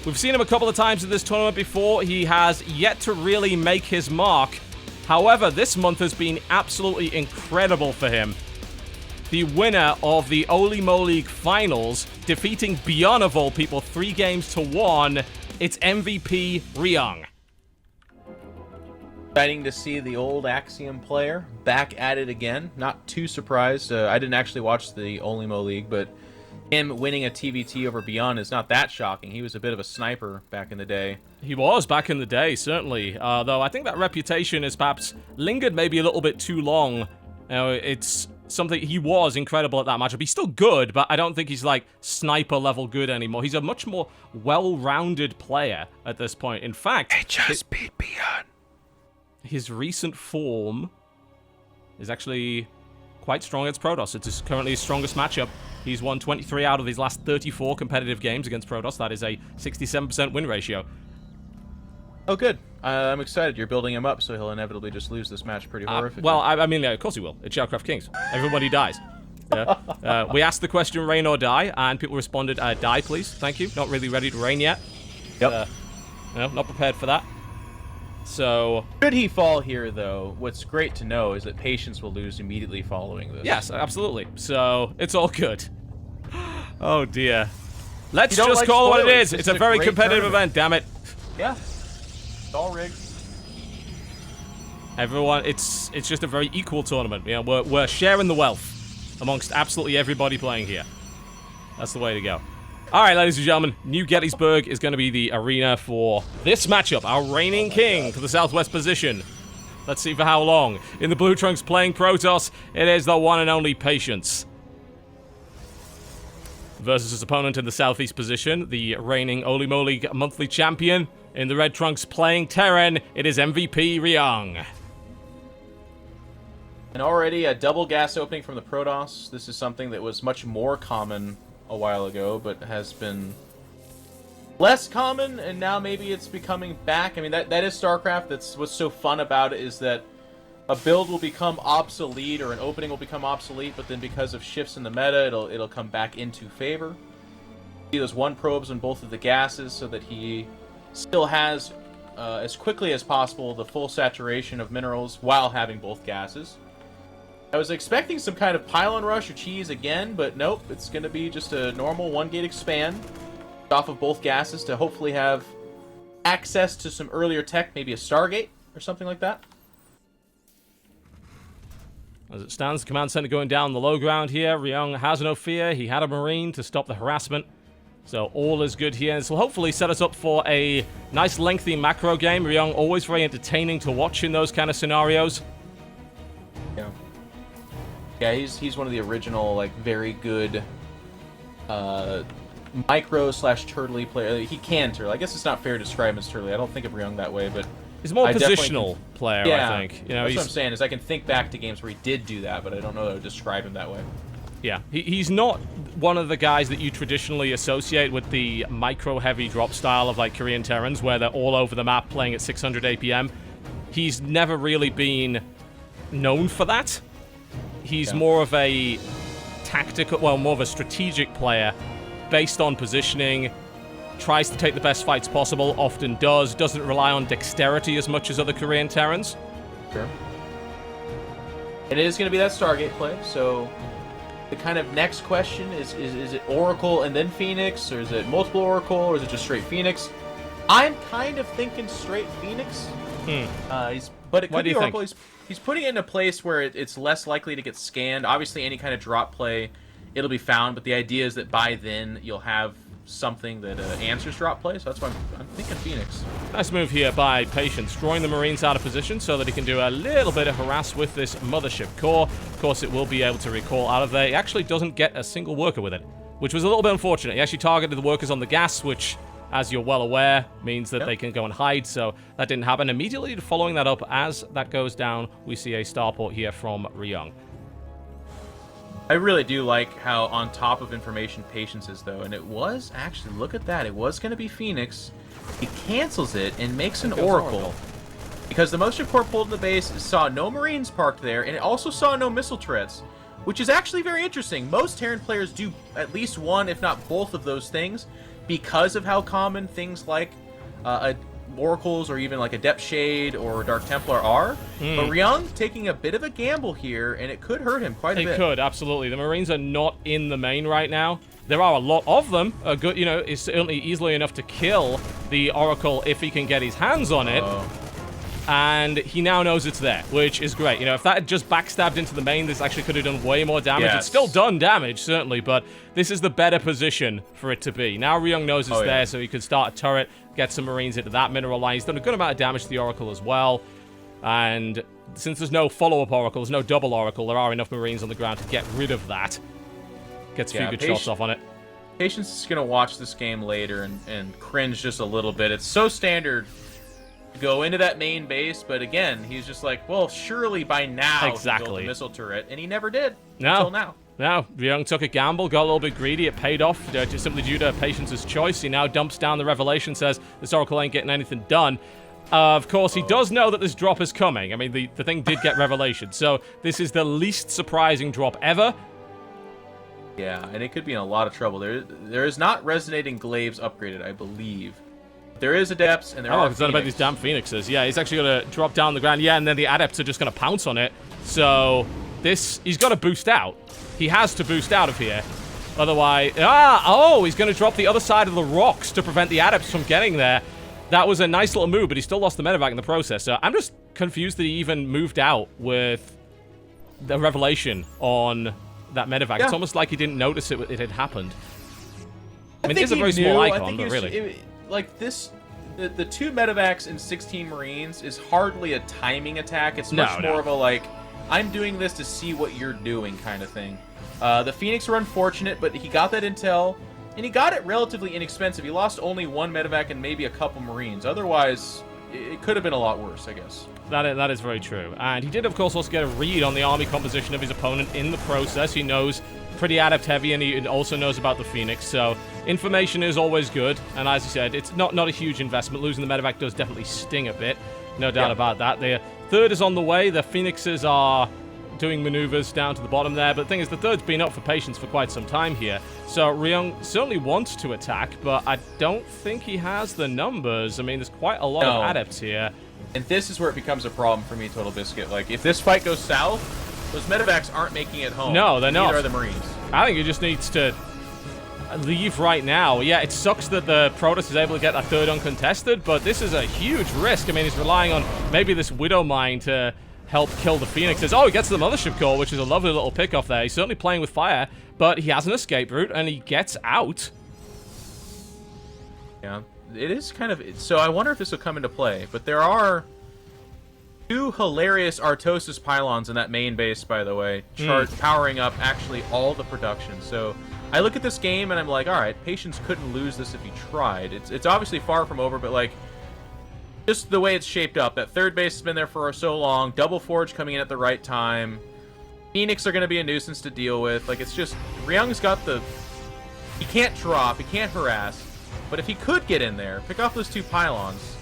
We've seen him a couple of times in this tournament before. He has yet to really make his mark. However, this month has been absolutely incredible for him. The winner of the Oli Mo League Finals, defeating Beyond of all people 3-1. It's MVP Ryung. Exciting to see the old Axiom player back at it again. Not too surprised. I didn't actually watch the Oli Mo League, but him winning a TvT over Beyond is not that shocking. He was a bit of a sniper back in the day. He was back in the day, certainly. Though I think that reputation has perhaps lingered maybe a little bit too long. It's something. He was incredible at that matchup. He's still good, but I don't think he's like sniper level good anymore. He's a much more well-rounded player at this point. In fact, he just beat Beyond. His recent form is actually quite strong against Protoss. It's currently his strongest matchup. He's won 23 out of his last 34 competitive games against Protoss. That is a 67% win ratio. Oh, good. I'm excited. You're building him up, so he'll inevitably just lose this match pretty horrifically. Well, I mean, of course he will. It's ShoutCraft Kings. Everybody dies. Yeah. We asked the question, rain or die, and people responded, die, please. Thank you. Not really ready to rain yet. Yep. No, not prepared for that. So, should he fall here, though, what's great to know is that Patience will lose immediately following this. Yes, absolutely. So, it's all good. Oh, dear. Let's just call it what it is. It's a very competitive event, damn it. Yeah. It's all rigged. Everyone, it's just a very equal tournament. You know, we're sharing the wealth amongst absolutely everybody playing here. That's the way to go. All right, ladies and gentlemen, New Gettysburg is going to be the arena for this matchup. Our reigning king for the southwest position. Let's see for how long. In the blue trunks playing Protoss, it is the one and only Patience. Versus his opponent in the southeast position, the reigning Oli Mo League monthly champion. In the red trunks playing Terran, it is MVP Ryung. And already a double gas opening from the Protoss. This is something that was much more common a while ago, but has been less common, and now maybe it's becoming back. I mean, that is StarCraft. That's what's so fun about it, is that a build will become obsolete, or an opening will become obsolete, but then because of shifts in the meta, it'll come back into favor. See those one probes on both of the gases, so that he still has, as quickly as possible, the full saturation of minerals while having both gases. I was expecting some kind of pylon rush or cheese again, but nope, it's going to be just a normal one-gate expand off of both gases to hopefully have access to some earlier tech, maybe a Stargate or something like that. As it stands, the command center going down the low ground here. Ryung has no fear. He had a Marine to stop the harassment. So all is good here. This will hopefully set us up for a nice lengthy macro game. Ryung always very entertaining to watch in those kind of scenarios. Yeah. Yeah, he's one of the original, like, very good micro/turtley player. He can turtle. I guess it's not fair to describe him as turtley. I don't think of Ryung that way, but he's a more positional player, yeah, I think. You know, that's what I'm saying, is I can think back to games where he did do that, but I don't know how to describe him that way. Yeah, he's not one of the guys that you traditionally associate with the micro-heavy drop style of, like, Korean Terrans, where they're all over the map playing at 600 APM. He's never really been known for that. He's more of a tactical, well, more of a strategic player based on positioning, tries to take the best fights possible, often does, doesn't rely on dexterity as much as other Korean Terrans. Sure. It is going to be that Stargate play, so the kind of next question is it Oracle and then Phoenix, or is it multiple Oracle, or is it just straight Phoenix? I'm kind of thinking straight Phoenix. But it could be Oracle. He's putting it in a place where it's less likely to get scanned. Obviously, any kind of drop play, it'll be found, but the idea is that by then you'll have something that answers drop play, so that's why I'm thinking Phoenix. Nice move here by Patience, drawing the Marines out of position so that he can do a little bit of harass with this Mothership core. Of course, it will be able to recall out of there. He actually doesn't get a single worker with it, which was a little bit unfortunate. He actually targeted the workers on the gas, which, as you're well aware, means that they can go and hide, so that didn't happen. Immediately following that up, as that goes down, we see a starport here from Ryung. I really do like how on top of information Patience is, though, and it was actually, look at that, it was going to be Phoenix. He cancels it and makes an Oracle. Because the Mothership Core pulled in the base saw no Marines parked there, and it also saw no missile turrets, which is actually very interesting. Most Terran players do at least one, if not both of those things. because of how common things like Oracles or even like Adept Shade or Dark Templar are. But Ryung taking a bit of a gamble here, and it could hurt him quite a bit. It could, absolutely. The Marines are not in the main right now. There are a lot of them. A good, you know, it's certainly easily enough to kill the Oracle if he can get his hands on it. And he now knows it's there, which is great. You know, if that had just backstabbed into the main, this actually could have done way more damage. Yes. It's still done damage, certainly, but this is the better position for it to be. Now Ryung knows it's there, so he could start a turret, get some Marines into that mineral line. He's done a good amount of damage to the Oracle as well. And since there's no follow-up Oracle, there's no double Oracle, there are enough Marines on the ground to get rid of that. Gets a few good shots off on it. Patience is going to watch this game later and cringe just a little bit. It's so standard to go into that main base, but again, he's just like, well, surely by now he built a missile turret, and he never did until now. No, Ryung took a gamble, got a little bit greedy, it paid off just simply due to Patience's choice. He now dumps down the Revelation, says this Oracle ain't getting anything done. Of course, he does know that this drop is coming. I mean, the thing did get Revelation, so this is the least surprising drop ever. Yeah, and it could be in a lot of trouble. There is not Resonating Glaives upgraded, I believe. There is Adepts, and there are it's not about these damn Phoenixes. Yeah, he's actually going to drop down the ground. Yeah, and then the Adepts are just going to pounce on it. So, he's got to boost out. He has to boost out of here. Otherwise... he's going to drop the other side of the rocks to prevent the Adepts from getting there. That was a nice little move, but he still lost the medevac in the process. So, I'm just confused that he even moved out with the Revelation on that medevac. Yeah. It's almost like he didn't notice it had happened. I mean, it's a very small icon, but really. The two medevacs and 16 Marines is hardly a timing attack. It's much more of a, like, I'm doing this to see what you're doing kind of thing. The Phoenix were unfortunate, but he got that intel, and he got it relatively inexpensive. He lost only one medevac and maybe a couple Marines. Otherwise, it could have been a lot worse, I guess. That is very true. And he did, of course, also get a read on the army composition of his opponent in the process. He knows pretty adept heavy, and he also knows about the Phoenix. So information is always good. And as you said, it's not a huge investment. Losing the medevac does definitely sting a bit. No doubt about that. The third is on the way. The Phoenixes are doing maneuvers down to the bottom there. But the thing is, the third's been up for Patience for quite some time here. So Ryung certainly wants to attack, but I don't think he has the numbers. I mean, there's quite a lot of adepts here. And this is where it becomes a problem for me, TotalBiscuit. Like, if this fight goes south, those medevacs aren't making it home. No, they're not. Neither are the Marines. I think he just needs to leave right now. Yeah, it sucks that the Protoss is able to get that third uncontested, but this is a huge risk. I mean, he's relying on maybe this Widow Mine to help kill the Phoenixes. Oh, he gets the Mothership Core, which is a lovely little pick-off there. He's certainly playing with fire, but he has an escape route, and he gets out. Yeah. It is kind of... So I wonder if this will come into play, but there are two hilarious Artosis pylons in that main base, by the way, powering up actually all the production. So I look at this game and I'm like, all right, Patience couldn't lose this if he tried. It's obviously far from over, but like, just the way it's shaped up, that third base has been there for so long, Double Forge coming in at the right time, Phoenix are going to be a nuisance to deal with. Like, it's just, Ryung's got the... He can't drop, he can't harass. But if he could get in there, pick off those two pylons,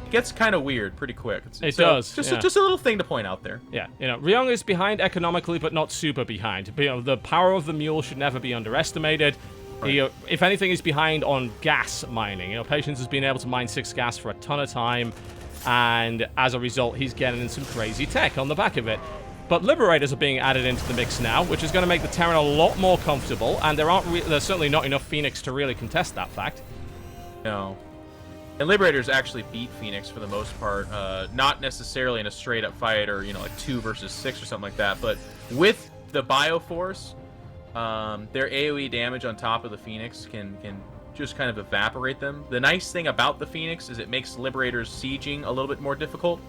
it gets kind of weird pretty quick. It does. Just a little thing to point out there. Yeah, you know, Ryung is behind economically, but not super behind. You know, the power of the mule should never be underestimated. Right. He, if anything, is behind on gas mining. You know, Patience has been able to mine 6 gas for a ton of time, and as a result, he's getting in some crazy tech on the back of it. But Liberators are being added into the mix now, which is going to make the Terran a lot more comfortable, and there's certainly not enough Phoenix to really contest that fact. No. And Liberators actually beat Phoenix for the most part, not necessarily in a straight-up fight or, you know, like 2 versus 6 or something like that, but with the Bioforce, their AoE damage on top of the Phoenix can just kind of evaporate them. The nice thing about the Phoenix is it makes Liberators sieging a little bit more difficult.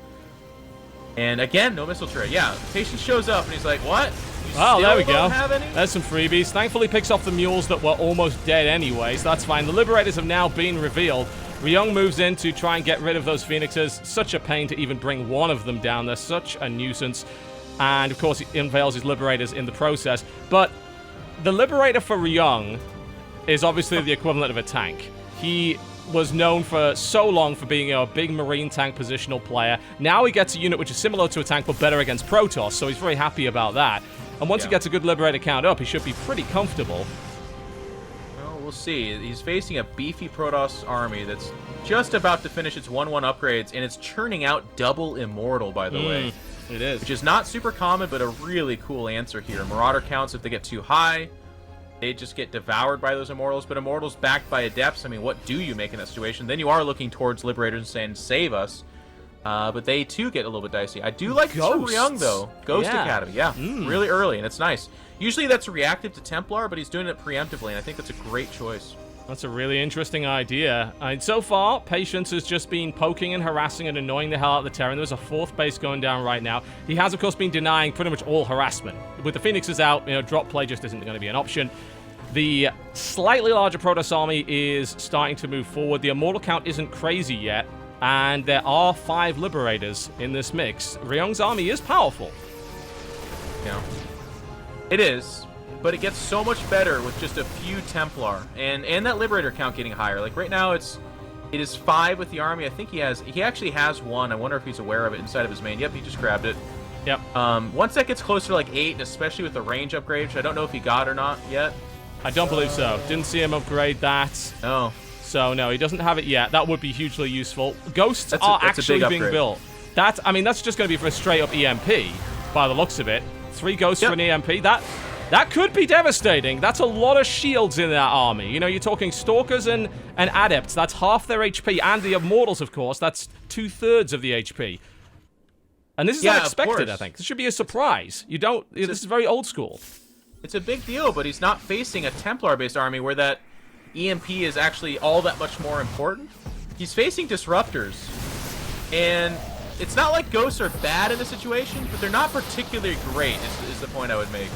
And again, no missile turret. Yeah, Patience shows up and he's like, what? Well, there we go. There's some freebies. Thankfully picks off the mules that were almost dead anyway, so that's fine. The Liberators have now been revealed. Ryung moves in to try and get rid of those Phoenixes. Such a pain to even bring one of them down. They're such a nuisance. And, of course, he unveils his Liberators in the process. But the Liberator for Ryung is obviously the equivalent of a tank. He was known for so long for being a big Marine tank positional player. Now he gets a unit which is similar to a tank but better against Protoss, so he's very happy about that. And once he gets a good Liberator count up, he should be pretty comfortable. Well, we'll see. He's facing a beefy Protoss army that's just about to finish its 1-1 upgrades, and it's churning out double Immortal, by the way. It is. Which is not super common, but a really cool answer here. Marauder counts, if they get too high, they just get devoured by those Immortals, but Immortals backed by Adepts, I mean, what do you make in that situation? Then you are looking towards Liberators and saying, save us. But they, too, get a little bit dicey. I do like this from Ryung, though. Ghost Academy, yeah. Really early, and it's nice. Usually that's reactive to Templar, but he's doing it preemptively, and I think that's a great choice. That's a really interesting idea. And so far, Patience has just been poking and harassing and annoying the hell out of the Terran. There's a 4th base going down right now. He has, of course, been denying pretty much all harassment. With the Phoenixes out, drop play just isn't going to be an option. The slightly larger Protoss army is starting to move forward. The Immortal count isn't crazy yet, and there are 5 Liberators in this mix. Ryung's army is powerful. Yeah. It is. But it gets so much better with just a few Templar and that Liberator count getting higher. Like right now, it is 5 with the army. I think he actually has 1. I wonder if he's aware of it inside of his main. Yep, he just grabbed it. Yep. Once that gets closer to like 8, and especially with the range upgrade, which I don't know if he got or not yet. I don't believe so. Didn't see him upgrade that. Oh. So no, he doesn't have it yet. That would be hugely useful. Ghosts are actually being built. That's just going to be for a straight up EMP by the looks of it. 3 ghosts for an EMP. That could be devastating. That's a lot of shields in that army. You're talking Stalkers and Adepts. That's half their HP. And the Immortals, of course. That's 2/3 of the HP. And this is unexpected, I think. This should be a surprise. This is very old school. It's a big deal, but he's not facing a Templar-based army where that EMP is actually all that much more important. He's facing Disruptors. And it's not like Ghosts are bad in this situation, but they're not particularly great, is the point I would make.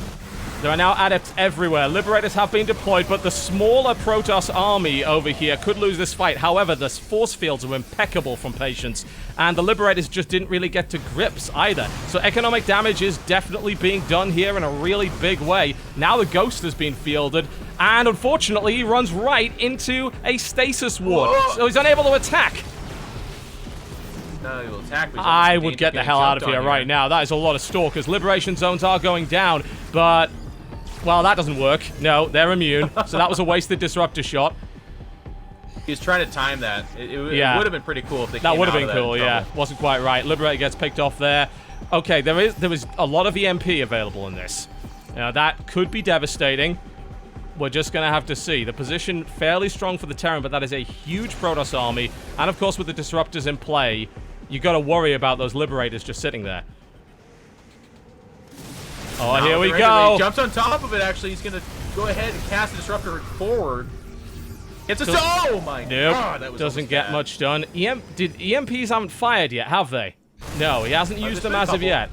There are now Adepts everywhere. Liberators have been deployed, but the smaller Protoss army over here could lose this fight. However, the force fields are impeccable from Patience, and the Liberators just didn't really get to grips either. So economic damage is definitely being done here in a really big way. Now the Ghost has been fielded, and unfortunately, he runs right into a Stasis ward. So he's unable to attack. No, he will attack, but I would get the hell out of here right now. That is a lot of Stalkers. Liberation zones are going down, but... well, that doesn't work. No, they're immune. So that was a wasted Disruptor shot. He was trying to time that. It would have been pretty cool if they came out of that. That would have been cool, yeah. Wasn't quite right. Liberator gets picked off there. Okay, there was a lot of EMP available in this. That could be devastating. We're just going to have to see. The position fairly strong for the Terran, but that is a huge Protoss army. And, of course, with the Disruptors in play, you got to worry about those Liberators just sitting there. Oh, now here we go. He jumps on top of it, actually. He's going to go ahead and cast the Disruptor forward. It's a... oh, my God. That was doesn't get much done. EMPs haven't fired yet, have they? No, he hasn't used them as of yet.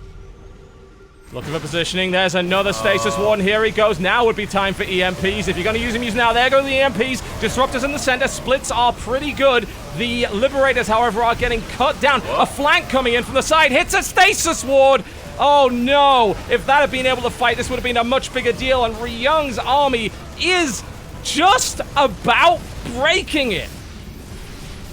Looking for positioning. There's another Stasis one. Here he goes. Now would be time for EMPs. If you're going to use them, use now. There go the EMPs. Disruptors in the center. Splits are pretty good. The Liberators, however, are getting cut down. Whoa. A flank coming in from the side. Hits a Stasis ward. Oh, no. If that had been able to fight, this would have been a much bigger deal. And Ryung's army is just about breaking it.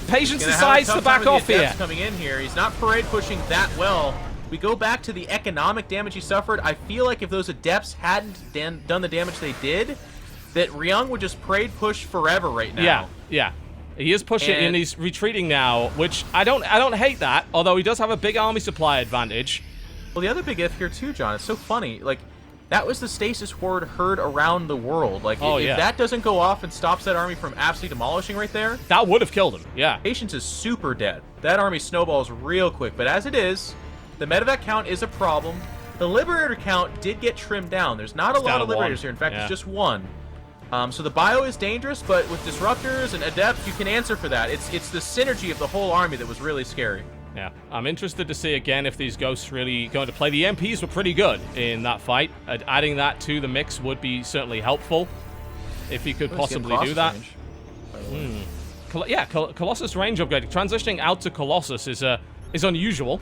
Patience decides to back off here. Coming in here. He's not parade pushing that well. We go back to the economic damage he suffered. I feel like if those Adepts hadn't done the damage they did, that Ryung would just parade push forever right now. Yeah. He is pushing and he's retreating now, which I don't hate that, although he does have a big army supply advantage. Well, the other big if here too, John, it's so funny. Like, that was the Stasis ward heard around the world. Like, if that doesn't go off and stops that army from absolutely demolishing right there, that would have killed him. Yeah. Patience is super dead. That army snowballs real quick, but as it is, the medevac count is a problem. The Liberator count did get trimmed down. There's not a lot of Liberators here. In fact, it's just 1. So the bio is dangerous, but with Disruptors and Adepts, you can answer for that. It's the synergy of the whole army that was really scary. Yeah, I'm interested to see again if these Ghosts really going to play. The MPs were pretty good in that fight. Adding that to the mix would be certainly helpful if he could possibly do that. Colossus range upgrade. Transitioning out to Colossus is unusual.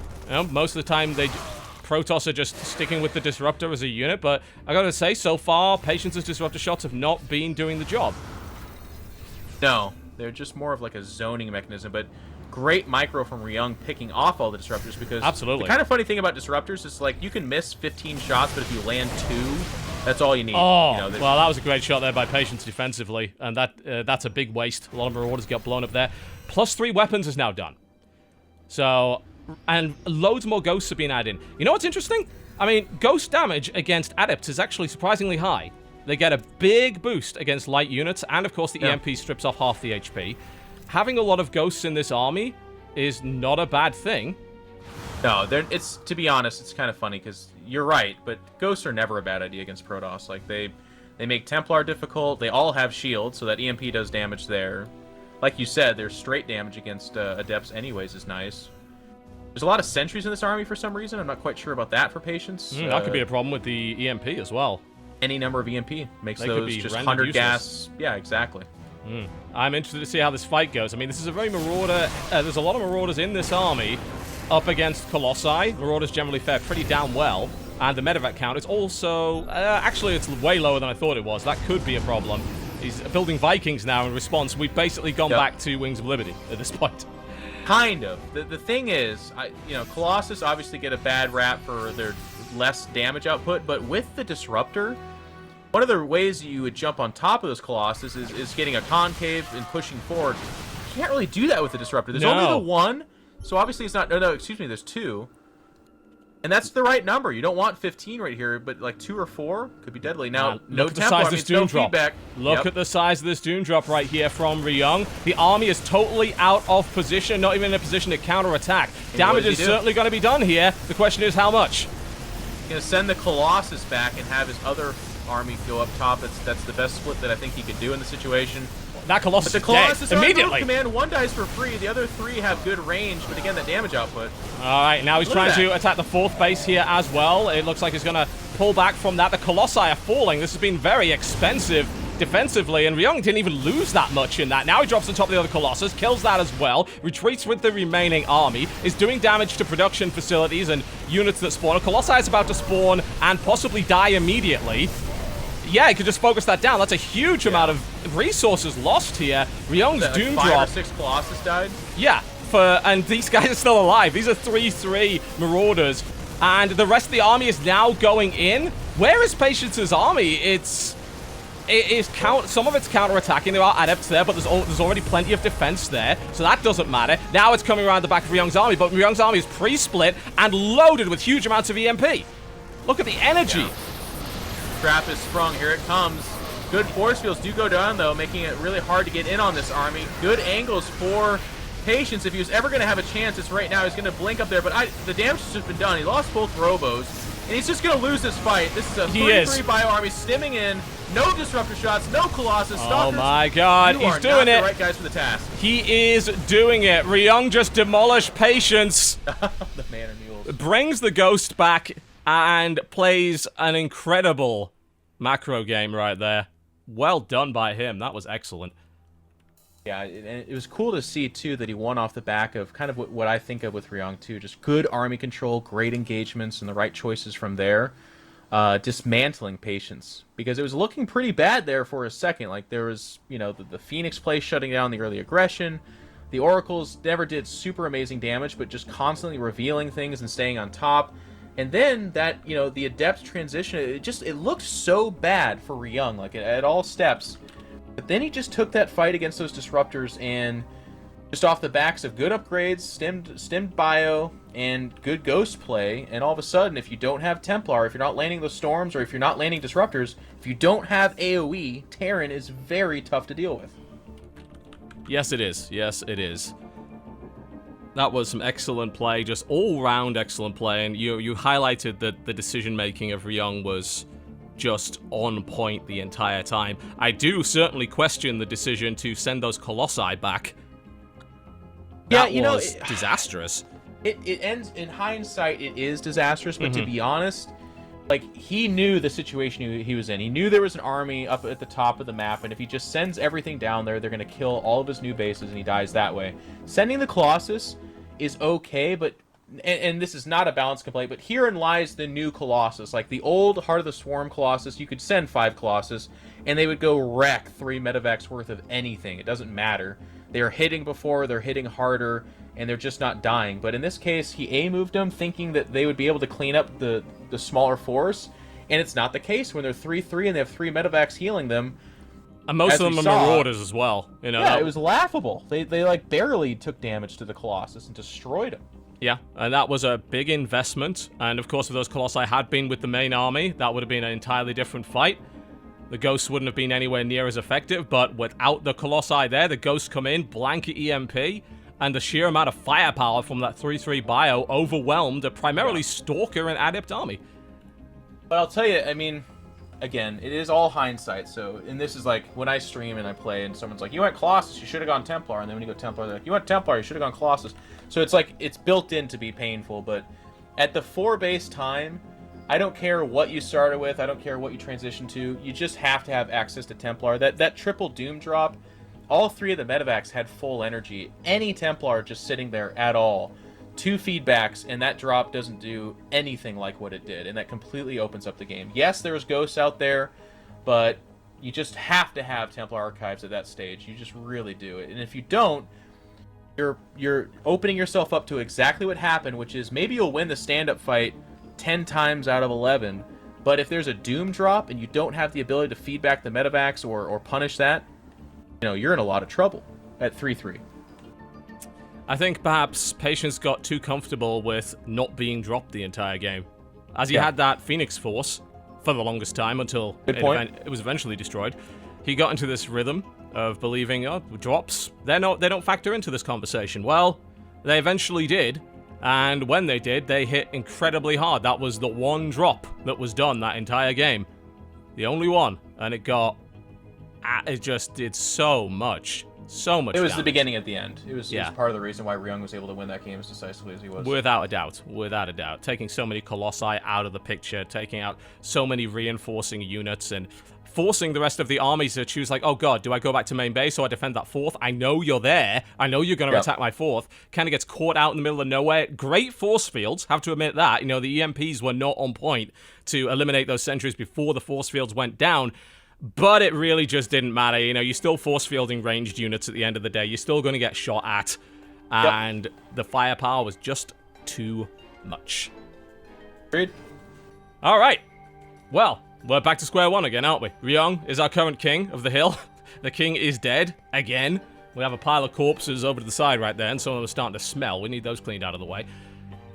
Most of the time Protoss are just sticking with the Disruptor as a unit, but I gotta say, so far, Patience's Disruptor shots have not been doing the job. No, they're just more of like a zoning mechanism, but great micro from Ryung picking off all the Disruptors, because the kind of funny thing about Disruptors is like you can miss 15 shots, but if you land 2, That's all you need. Oh, you know, well, that was a great shot there by Patience defensively, and that's a big waste. A lot of Marauders get blown up there. +3 weapons is now done. So, and loads more ghosts have been added in. You know what's interesting? I mean, ghost damage against adepts is actually surprisingly high. They get a big boost against light units, and of course the EMP strips off half the HP. Having a lot of ghosts in this army is not a bad thing. No, it's, to be honest, it's kind of funny because you're right, but ghosts are never a bad idea against Protoss. Like they make Templar difficult. They all have shields, so that EMP does damage there. Like you said, their straight damage against adepts anyways is nice. There's a lot of sentries in this army for some reason. I'm not quite sure about that for Patience. That could be a problem with the EMP as well. Any number of EMP makes They those just 100 gas. Yeah, exactly. I'm interested to see how this fight goes. I mean, this is a very Marauder... there's a lot of Marauders in this army up against Colossi. Marauders generally fare pretty damn well. And the medevac count is also... actually, it's way lower than I thought it was. That could be a problem. He's building Vikings now in response. We've basically gone back to Wings of Liberty at this point. Kind of. The thing is, Colossus obviously get a bad rap for their less damage output, but with the Disruptor, one of the ways you would jump on top of those Colossus is getting a concave and pushing forward. You can't really do that with the Disruptor. There's only the one, so obviously it's not... No, excuse me, there's 2. And that's the right number. You don't want 15 right here, but like 2 or 4 could be deadly. Now, no Templar means no feedback. Look at the size of this Doom Drop right here from Ryung. The army is totally out of position, not even in a position to counterattack. Damage is certainly going to be done here. The question is how much? He's going to send the Colossus back and have his other army go up top. That's the best split that I think he could do in the situation. That Colossus but the Colossus is dead immediately. Command, 1 dies for free. The other 3 have good range, but again, that damage output. All right, now he's trying to attack the 4th base here as well. It looks like he's going to pull back from that. The Colossi are falling. This has been very expensive defensively, and Ryung didn't even lose that much in that. Now he drops on top of the other Colossus, kills that as well, retreats with the remaining army, is doing damage to production facilities and units that spawn. Colossi is about to spawn and possibly die immediately. Yeah, he could just focus that down. That's a huge amount of resources lost here. Ryung's Doom Drop. 5 or 6 Colossus died? Yeah, and these guys are still alive. These are 3-3 Marauders. And the rest of the army is now going in. Where is Patience's army? Some of it's counterattacking. There are adepts there, but there's already plenty of defense there, so that doesn't matter. Now it's coming around the back of Ryung's army, but Ryung's army is pre-split and loaded with huge amounts of EMP. Look at the energy. Yeah. Trap is sprung. Here it comes. Good force fields do go down, though, making it really hard to get in on this army. Good angles for Patience. If he was ever going to have a chance, it's right now. He's going to blink up there, but the damage has just been done. He lost both Robos, and he's just going to lose this fight. This is a 3-3 bio army stimming in. No Disruptor shots, no Colossus. Stalkers, oh my god, he's doing it. The right guys for the task. He is doing it. Ryung just demolished Patience. The man of mules. Brings the Ghost back and plays an incredible macro game right there. Well done by him. That was excellent. Yeah, and it was cool to see, too, that he won off the back of kind of what I think of with Ryung, too. Just good army control, great engagements, and the right choices from there. Dismantling Patience. Because it was looking pretty bad there for a second. Like, there was, the Phoenix play shutting down the early aggression. The Oracles never did super amazing damage, but just constantly revealing things and staying on top. And then that, the Adept transition, it looked so bad for Ryung, like at all steps. But then he just took that fight against those Disruptors and just off the backs of good upgrades, stemmed bio, and good Ghost play, and all of a sudden, if you don't have Templar, if you're not landing those Storms, or if you're not landing Disruptors, if you don't have AoE, Terran is very tough to deal with. Yes, it is. Yes, it is. That was some excellent play, just all-round excellent play, and you highlighted that the decision-making of Ryung was just on point the entire time. I do certainly question the decision to send those Colossi back. That was disastrous. It ends, in hindsight, it is disastrous, but to be honest, like, he knew the situation he was in. He knew there was an army up at the top of the map, and if he just sends everything down there, they're going to kill all of his new bases, and he dies that way. Sending the Colossus is okay, but... And this is not a balance complaint, but herein lies the new Colossus. Like, the old Heart of the Swarm Colossus, you could send 5 Colossus, and they would go wreck 3 medevacs worth of anything. It doesn't matter. They're hitting before, they're hitting harder, and they're just not dying. But in this case, he A-moved them, thinking that they would be able to clean up the smaller force, And it's not the case when they're 3-3 and they have 3 medevacs healing them. And most As of them we are saw, Marauders as well. You know, yeah, it was laughable. They like barely took damage to the Colossus and destroyed him. Yeah, and that was a big investment. And of course, if those Colossi had been with the main army, that would have been an entirely different fight. The Ghosts wouldn't have been anywhere near as effective, but without the Colossi there, the Ghosts come in, blanket EMP, and the sheer amount of firepower from that 3-3 bio overwhelmed a primarily Stalker and Adept army. But I'll tell you, I mean, again, it is all hindsight. So, and this is like when I stream and I play, and someone's like, "You went Colossus, you should have gone Templar," and then when you go Templar, they're like, "You went Templar, you should have gone Colossus." So it's like it's built in to be painful. But at the 4 base time, I don't care what you started with, I don't care what you transition to. You just have to have access to Templar. That triple Doom drop, all 3 of the medevacs had full energy. Any Templar just sitting there at all. 2 feedbacks, and that drop doesn't do anything like what it did, and that completely opens up the game. Yes, there's Ghosts out there, but you just have to have Templar Archives at that stage. You just really do it. And if you don't, you're opening yourself up to exactly what happened, which is maybe you'll win the stand-up fight 10 times out of 11, but if there's a Doom drop and you don't have the ability to feedback the medevacs or punish that, you know, you're in a lot of trouble at 3-3. I think perhaps Patience got too comfortable with not being dropped the entire game. As he had that Phoenix Force for the longest time until it was eventually destroyed, he got into this rhythm of believing, oh, drops, they don't factor into this conversation. Well, they eventually did, and when they did, they hit incredibly hard. That was the one drop that was done that entire game. The only one, and it just did so much. So much. It was damage. the beginning at the end. It was part of the reason why Ryung was able to win that game as decisively as he was. Without a doubt. Taking so many Colossi out of the picture, taking out so many reinforcing units, and forcing the rest of the armies to choose, like, oh god, do I go back to main base or I defend that 4th? I know you're there. I know you're going to attack my 4th. Kind of gets caught out in the middle of nowhere. Great force fields, have to admit that. You know, the EMPs were not on point to eliminate those sentries before the force fields went down. But it really just didn't matter. You know, you're still force fielding ranged units at the end of the day. You're still going to get shot at. And the firepower was just too much. Agreed. All right. Well, we're back to square one again, aren't we? Ryung is our current king of the hill. The king is dead again. We have a pile of corpses over to the side right there, and some of them are starting to smell. We need those cleaned out of the way.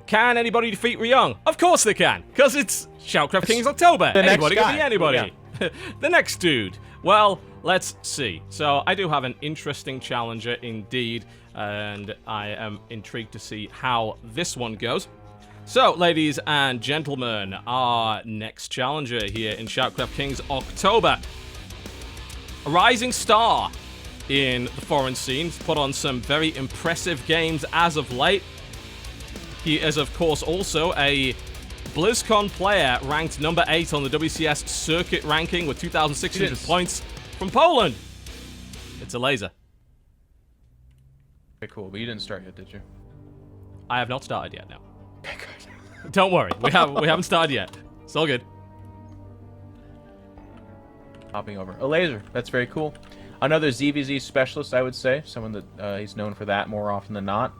Can anybody defeat Ryung? Of course they can, because it's ShoutCraft Kings October. Anybody can be anybody. Yeah. The next dude. Well, let's see. So I do have an interesting challenger indeed, and I am intrigued to see how this one goes. So, ladies and gentlemen, our next challenger here in ShoutCraft Kings October. A rising star in the foreign scene. He's put on some very impressive games as of late. He is, of course, also a BlizzCon player ranked number 8 on the WCS circuit ranking with 2,600 points from Poland. It's a laser. Okay, cool. But you didn't start yet, did you? I have not started yet, no. Okay, good. Don't worry. We haven't started yet. It's all good. Hopping over. A laser. That's very cool. Another ZvZ specialist, I would say. Someone that he's known for that more often than not.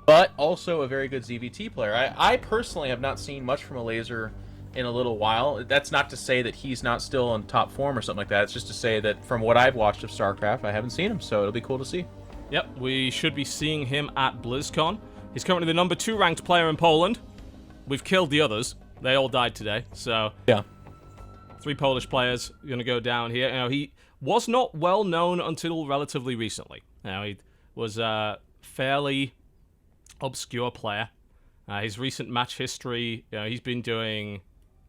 But also a very good ZvT player. I personally have not seen much from a laser in a little while. That's not to say that he's not still in top form or something like that. It's just to say that from what I've watched of StarCraft, I haven't seen him, so it'll be cool to see. Yep, we should be seeing him at BlizzCon. He's currently the number 2 ranked player in Poland. We've killed the others. They all died today, so... Yeah. 3 Polish players are going to go down here. You know, he was not well known until relatively recently. You know, he was a fairly obscure player. His recent match history, you know, he's been doing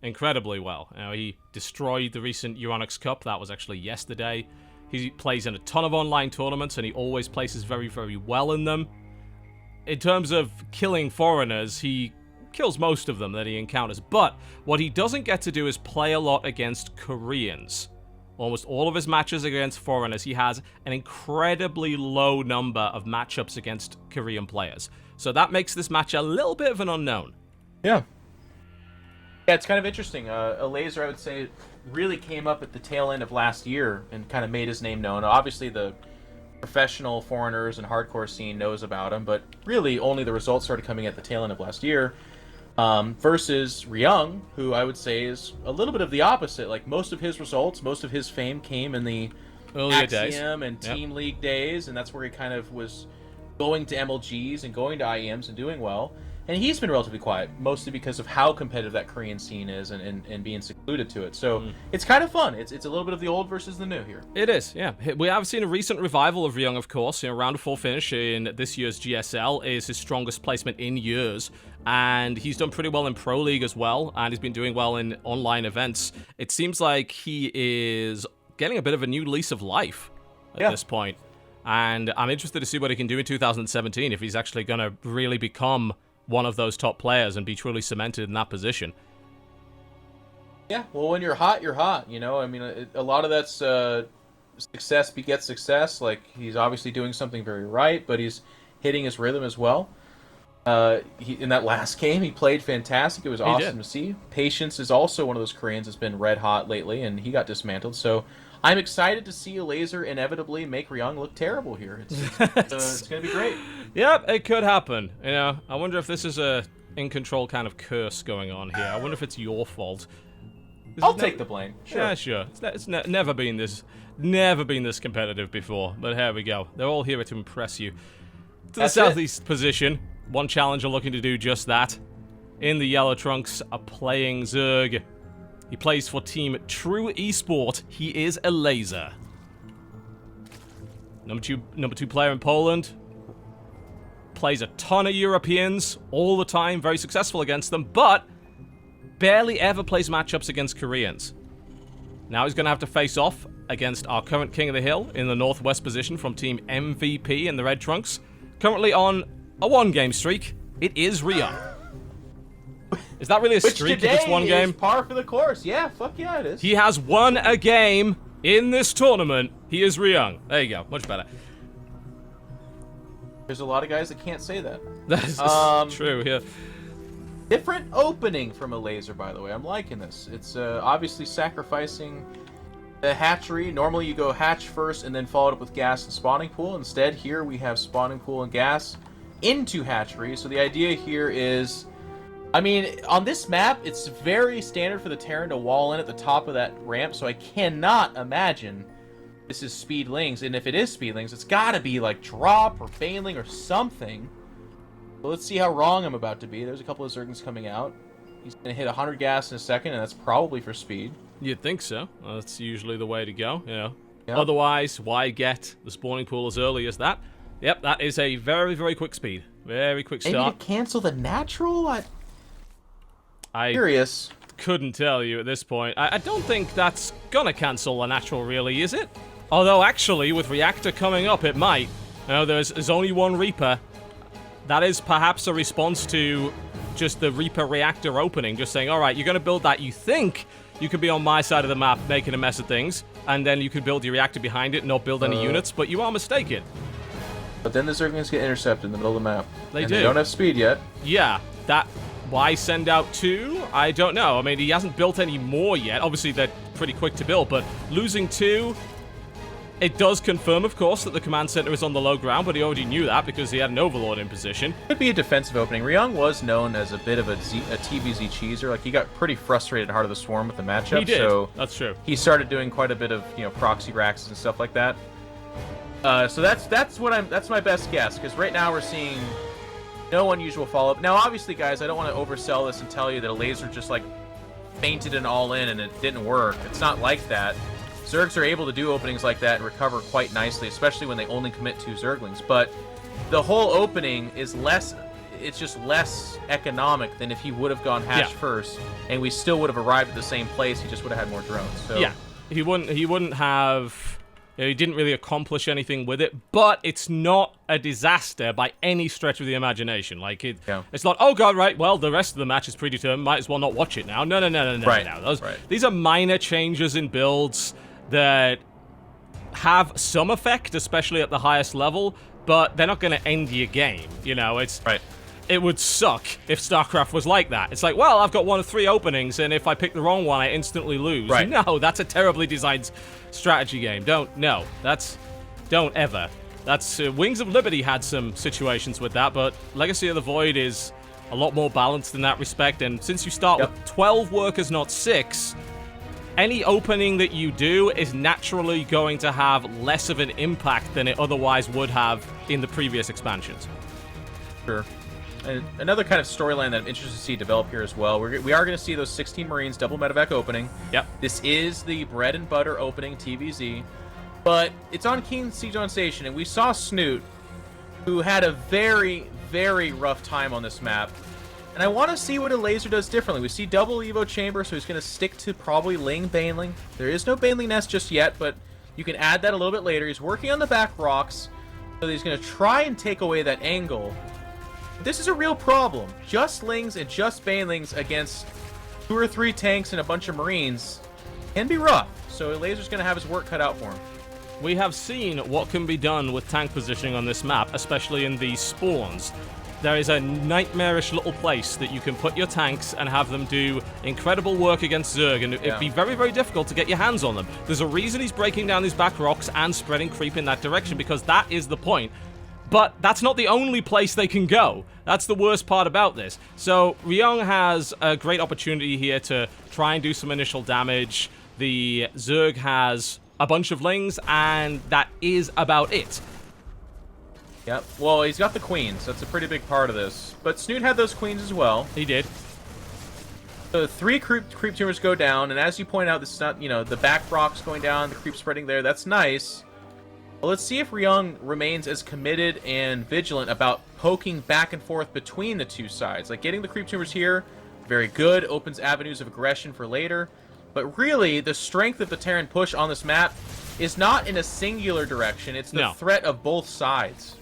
incredibly well. You know, he destroyed the recent Euronics Cup. That was actually yesterday. He plays in a ton of online tournaments, and he always places very, very well in them. In terms of killing foreigners, he kills most of them that he encounters. But what he doesn't get to do is play a lot against Koreans. Almost all of his matches against foreigners, he has an incredibly low number of matchups against Korean players. So that makes this match a little bit of an unknown. Yeah. Yeah, it's kind of interesting. A laser, I would say, really came up at the tail end of last year and kind of made his name known. Obviously, the professional foreigners and hardcore scene knows about him, but really only the results started coming at the tail end of last year. Versus Ryung, who I would say is a little bit of the opposite. Like, most of his results, most of his fame came in the earlier days Axiom and Team League days, and that's where he kind of was going to MLGs and going to IEMs and doing well. And he's been relatively quiet, mostly because of how competitive that Korean scene is and being secluded to it. So it's kind of fun. It's a little bit of the old versus the new here. It is, yeah. We have seen a recent revival of Ryung, of course. You know, round of 4 finish in this year's GSL is his strongest placement in years. And he's done pretty well in Pro League as well, and he's been doing well in online events. It seems like he is getting a bit of a new lease of life at this point. And I'm interested to see what he can do in 2017, if he's actually going to really become one of those top players and be truly cemented in that position. Yeah, well, when you're hot, you're hot, you know? I mean, a lot of that's success begets success. Like, he's obviously doing something very right, but he's hitting his rhythm as well. In that last game, he played fantastic. It was awesome to see. Patience is also one of those Koreans that's been red hot lately, and he got dismantled. So I'm excited to see a laser inevitably make Ryung look terrible here. It's going to be great. Yep, it could happen. You know, I wonder if this is a iNcontroL kind of curse going on here. I wonder if it's your fault. I'll take the blame. Sure. Yeah, sure. It's never been this competitive before. But here we go. They're all here to impress you. To the southeast position, one challenger looking to do just that. In the yellow trunks are playing Zerg. He plays for Team True Esport. He is a laser. Number two player in Poland. Plays a ton of Europeans all the time. Very successful against them, but barely ever plays matchups against Koreans. Now he's going to have to face off against our current King of the Hill in the northwest position from Team MVP in the red trunks. Currently on a 1-game streak. It is Ryung. Is that really a streak if it's 1 game? Is par for the course. Yeah, fuck yeah, it is. He has won a game in this tournament. He is Ryung. There you go. Much better. There's a lot of guys that can't say that. That's true, yeah. Different opening from a laser, by the way. I'm liking this. It's obviously sacrificing the hatchery. Normally you go hatch first and then follow it up with gas and spawning pool. Instead, here we have spawning pool and gas into hatchery. So the idea here is, I mean, on this map, it's very standard for the Terran to wall in at the top of that ramp, so I cannot imagine this is speedlings. And if it is speedlings, it's got to be like drop or bailing or something. But let's see how wrong I'm about to be. There's a couple of Zerglings coming out. He's going to hit 100 gas in a second, and that's probably for speed. You'd think so. That's usually the way to go, you know. Yep. Otherwise, why get the spawning pool as early as that? Yep, that is a very, very quick speed. Very quick start. Maybe to cancel the natural? I'm curious. Couldn't tell you at this point. I don't think that's gonna cancel the natural, really, is it? Although, actually, with Reactor coming up, it might. You know, there's only one Reaper. That is perhaps a response to just the Reaper Reactor opening, just saying, alright, you're gonna build that. You think you could be on my side of the map making a mess of things, and then you could build your reactor behind it and not build any units, but you are mistaken. But then the Zerglings get intercepted in the middle of the map. They do. They don't have speed yet. Yeah, that... Why send out 2? I don't know. I mean, he hasn't built any more yet. Obviously, they're pretty quick to build, but losing 2... It does confirm, of course, that the command center is on the low ground, but he already knew that because he had an Overlord in position. Could be a defensive opening. Ryung was known as a bit of a TvZ cheeser. Like, he got pretty frustrated at Heart of the Swarm with the matchup. He did. So that's true. He started doing quite a bit of, you know, proxy racks and stuff like that. So that's my best guess, because right now we're seeing no unusual follow-up. Now, obviously, guys, I don't want to oversell this and tell you that a laser just, like, fainted an all-in and it didn't work. It's not like that. Zergs are able to do openings like that and recover quite nicely, especially when they only commit 2 Zerglings. But the whole opening is less... It's just less economic than if he would have gone hatch first, and we still would have arrived at the same place. He just would have had more drones. So. Yeah, he wouldn't have... You know, he didn't really accomplish anything with it, but it's not a disaster by any stretch of the imagination. Like, it's not, oh god, right, well, the rest of the match is predetermined, might as well not watch it now. No. These are minor changes in builds that have some effect, especially at the highest level, but they're not going to end your game. You know, it's... Right. It would suck if StarCraft was like that. It's like, well, I've got 1 of 3 openings, and if I pick the wrong one, I instantly lose. Right. No, that's a terribly designed strategy game. Don't ever. That's Wings of Liberty had some situations with that, but Legacy of the Void is a lot more balanced in that respect. And since you start with 12 workers, not 6, any opening that you do is naturally going to have less of an impact than it otherwise would have in the previous expansions. Sure. And another kind of storyline that I'm interested to see develop here as well. We are going to see those 16 Marines double medevac opening. Yep. This is the bread and butter opening TVZ, but it's on Keen Siege on Station, and we saw Snoot, who had a very, very rough time on this map. And I want to see what a laser does differently. We see double Evo chamber, so he's going to stick to probably Ling Baneling. There is no Baneling nest just yet, but you can add that a little bit later. He's working on the back rocks, so he's going to try and take away that angle. This is a real problem. Just Lings and just Banelings against 2 or 3 tanks and a bunch of Marines can be rough. So a laser's going to have his work cut out for him. We have seen what can be done with tank positioning on this map, especially in these spawns. There is a nightmarish little place that you can put your tanks and have them do incredible work against Zerg, and it'd be very, very difficult to get your hands on them. There's a reason he's breaking down these back rocks and spreading creep in that direction, because that is the point. But that's not the only place they can go. That's the worst part about this. So Ryung has a great opportunity here to try and do some initial damage. The Zerg has a bunch of Lings, and that is about it. Yep. Well, he's got the queens. That's a pretty big part of this. But Snoot had those queens as well. He did. So 3 creep tumors go down, and as you point out, this is not, the back rocks going down, the creep spreading there. That's nice. Well, let's see if Ryung remains as committed and vigilant about poking back and forth between the two sides. Like, getting the creep tumors here, very good. Opens avenues of aggression for later. But really, the strength of the Terran push on this map is not in a singular direction. It's the threat of both sides.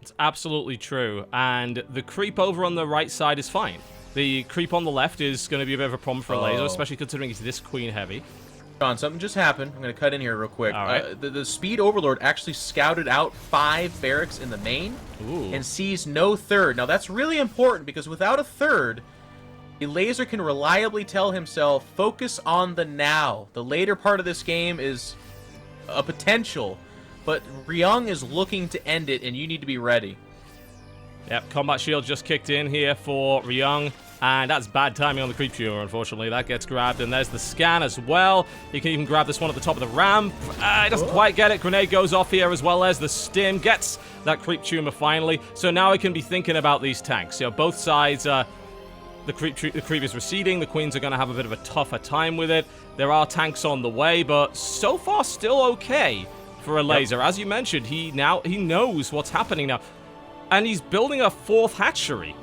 It's absolutely true, and the creep over on the right side is fine. The creep on the left is going to be a bit of a problem for a laser, especially considering it's this queen heavy. John, something just happened. I'm going to cut in here real quick. All right. The speed Overlord actually scouted out 5 barracks in the main and sees no third. Now, that's really important, because without a third, the laser can reliably tell himself, focus on the now. The later part of this game is a potential, but Ryung is looking to end it, and you need to be ready. Yep, combat shield just kicked in here for Ryung, and that's bad timing on the creep tumor, unfortunately. That gets grabbed, and there's the scan as well. You can even grab this one at the top of the ramp. He doesn't quite get it. Grenade goes off here, as well as the stim gets that creep tumor finally. So now we can be thinking about these tanks. Both sides, the creep is receding. The queens are going to have a bit of a tougher time with it. There are tanks on the way, but so far still okay for a laser. As you mentioned, he knows what's happening now. And he's building a 4th hatchery.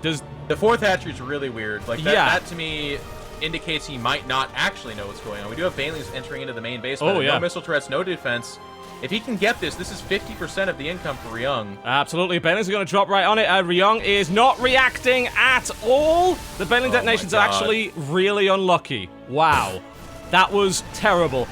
The 4th hatchery is really weird. Like, that to me indicates he might not actually know what's going on. We do have Banelings entering into the main base. No missile turrets, no defense. If he can get this, this is 50% of the income for Ryung. Absolutely. Banelings are going to drop right on it. Ryung is not reacting at all. The Baneling detonations are actually really unlucky. Wow. That was terrible.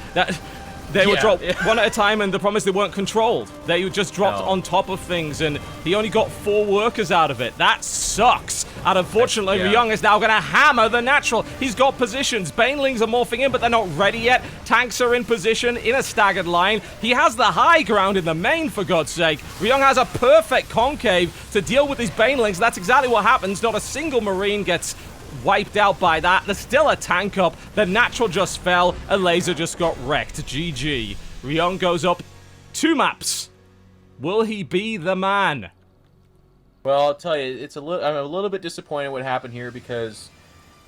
They were dropped one at a time, and the problem is they weren't controlled. They were just dropped on top of things, and he only got 4 workers out of it. That sucks. And unfortunately, Ryung is now going to hammer the natural. He's got positions. Banelings are morphing in, but they're not ready yet. Tanks are in position in a staggered line. He has the high ground in the main, for God's sake. Ryung has a perfect concave to deal with these Banelings. That's exactly what happens. Not a single Marine gets wiped out by that. There's still a tank up. The natural just fell. A laser just got wrecked. GG. Ryung goes up 2 maps. Will he be the man? Well, I'll tell you, I'm a little bit disappointed what happened here, because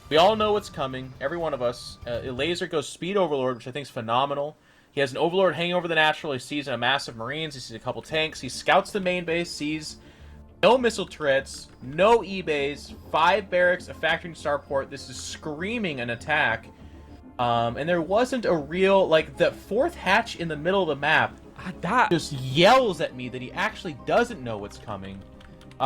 we all know what's coming. Every one of us. A laser goes speed Overlord, which I think is phenomenal. He has an Overlord hanging over the natural. He sees a massive Marines. He sees a couple tanks. He scouts the main base, sees no missile turrets, no E-bays, 5 barracks, a factory and starport. This is screaming an attack. And there wasn't a real, like, the 4th hatch in the middle of the map that just yells at me that he actually doesn't know what's coming.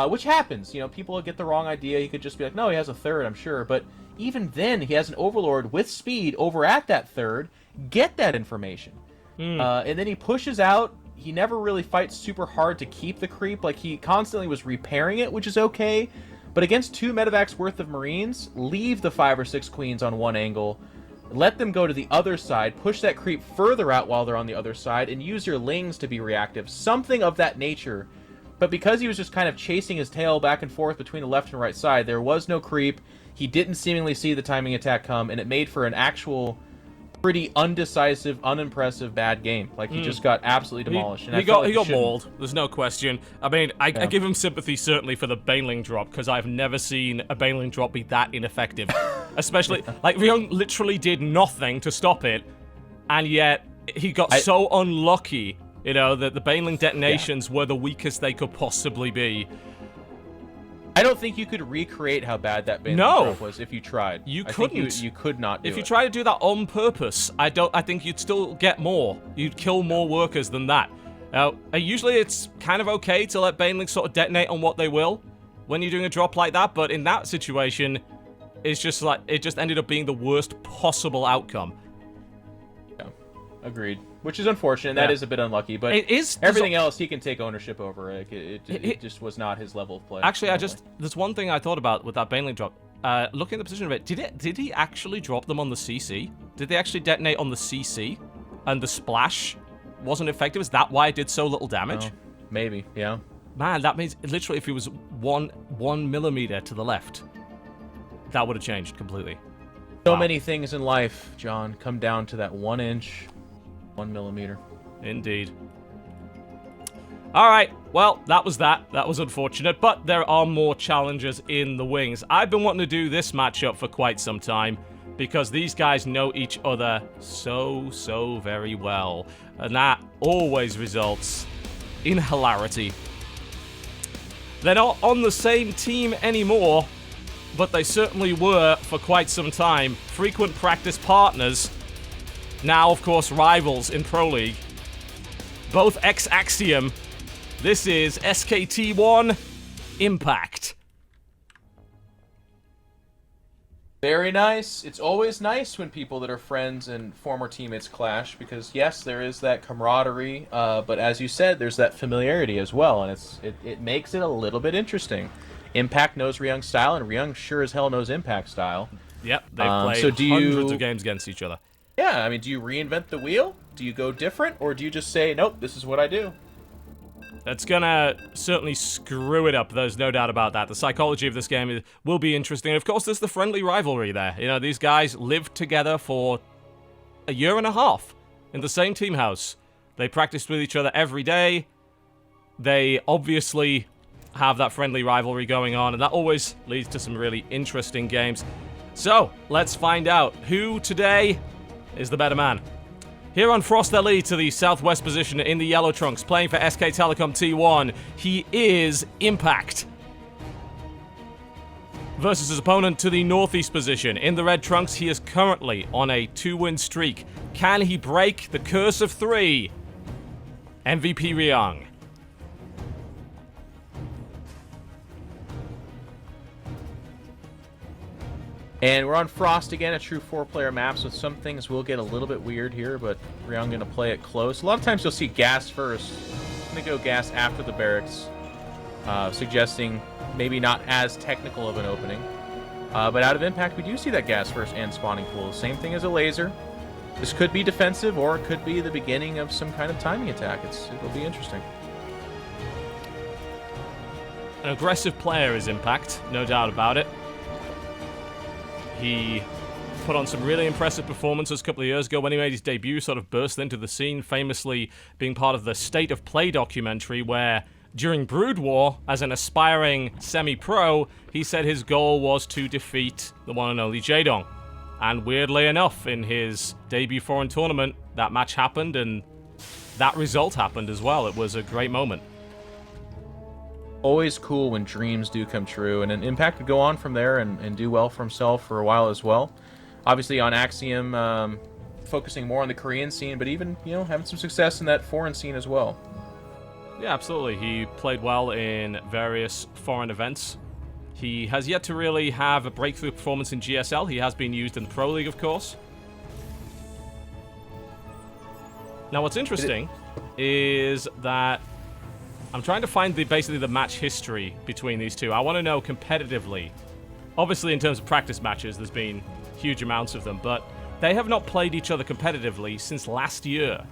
Which happens. People get the wrong idea. He could just be like, no, he has a 3rd, I'm sure. But even then, he has an Overlord with speed over at that 3rd. Get that information. And then he pushes out. He never really fights super hard to keep the creep. Like, he constantly was repairing it, which is okay. But against 2 medevacs worth of Marines, leave the 5 or 6 queens on one angle. Let them go to the other side. Push that creep further out while they're on the other side. And use your Lings to be reactive. Something of that nature But because he was just kind of chasing his tail back and forth between the left and right side, there was no creep. He didn't seemingly see the timing attack come, and it made for an actual pretty undecisive, unimpressive, bad game. Like, he just got absolutely demolished. He got mauled. There's no question. I mean, I give him sympathy, certainly, for the Baneling drop, because I've never seen a Baneling drop be that ineffective. Especially, like, Ryung literally did nothing to stop it, and yet he got so unlucky, you know, that the Baneling detonations were the weakest they could possibly be. I don't think you could recreate how bad that Baneling drop was if you tried. You couldn't. You could not do it. If you try to do that on purpose, I think you'd still get more. You'd kill more workers than that. Now, usually it's kind of okay to let Banelings sort of detonate on what they will when you're doing a drop like that, but in that situation, it's just like, it just ended up being the worst possible outcome. Yeah, agreed. Which is unfortunate. That is a bit unlucky, but it is, everything else he can take ownership over. Like, it just was not his level of play. Actually, there's one thing I thought about with that Baneling drop. Looking at the position of it, did he actually drop them on the CC? Did they actually detonate on the CC? And the splash wasn't effective? Is that why it did so little damage? Oh, maybe, yeah. Man, that means literally if he was one millimeter to the left, that would have changed completely. So many things in life, John, come down to that 1 inch, 1 millimeter. Indeed. All right, well, that was that. That was unfortunate, but there are more challenges in the wings. I've been wanting to do this matchup for quite some time because these guys know each other so very well, and that always results in hilarity. They're not on the same team anymore, but they certainly were for quite some time. Frequent practice partners, now, of course, rivals in Pro League. Both ex-Axiom. This is SKT1 Impact. Very nice. It's always nice when people that are friends and former teammates clash, because yes, there is that camaraderie, but as you said, there's that familiarity as well, and it makes it a little bit interesting. Impact knows Ryung's style, and Ryung sure as hell knows Impact style. Yep, they've played hundreds of games against each other. Yeah, I mean, do you reinvent the wheel? Do you go different? Or do you just say, nope, this is what I do? That's gonna certainly screw it up, there's no doubt about that. The psychology of this game will be interesting. And of course, there's the friendly rivalry there. You know, these guys lived together for a year and a half in the same team house. They practiced with each other every day. They obviously have that friendly rivalry going on, and that always leads to some really interesting games. So, let's find out who today is the better man. Here on Frost LE to the southwest position in the yellow trunks, playing for SK Telecom T1, he is Impact. Versus his opponent to the northeast position, in the red trunks, he is currently on a 2-win streak. Can he break the curse of 3? MVP Ryung. And we're on Frost again, a true 4-player map, so some things will get a little bit weird here, but Ryung going to play it close. A lot of times you'll see gas first. I'm going to go gas after the barracks, suggesting maybe not as technical of an opening. But out of Impact, we do see that gas first and spawning pool. Same thing as a laser. This could be defensive, or it could be the beginning of some kind of timing attack. It'll be interesting. An aggressive player is Impact, no doubt about it. He put on some really impressive performances a couple of years ago when he made his debut, sort of burst into the scene, famously being part of the State of Play documentary where, during Brood War, as an aspiring semi-pro, he said his goal was to defeat the one and only Jaedong. And weirdly enough, in his debut foreign tournament, that match happened and that result happened as well. It was a great moment. Always cool when dreams do come true, and an Impact could go on from there and do well for himself for a while as well. Obviously on Axiom, focusing more on the Korean scene, but even, you know, having some success in that foreign scene as well. Yeah, absolutely. He played well in various foreign events. He has yet to really have a breakthrough performance in GSL. He has been used in the Pro League, of course. Now, what's interesting is that I'm trying to find basically the match history between these two. I want to know competitively. Obviously, in terms of practice matches, there's been huge amounts of them, but they have not played each other competitively since last year.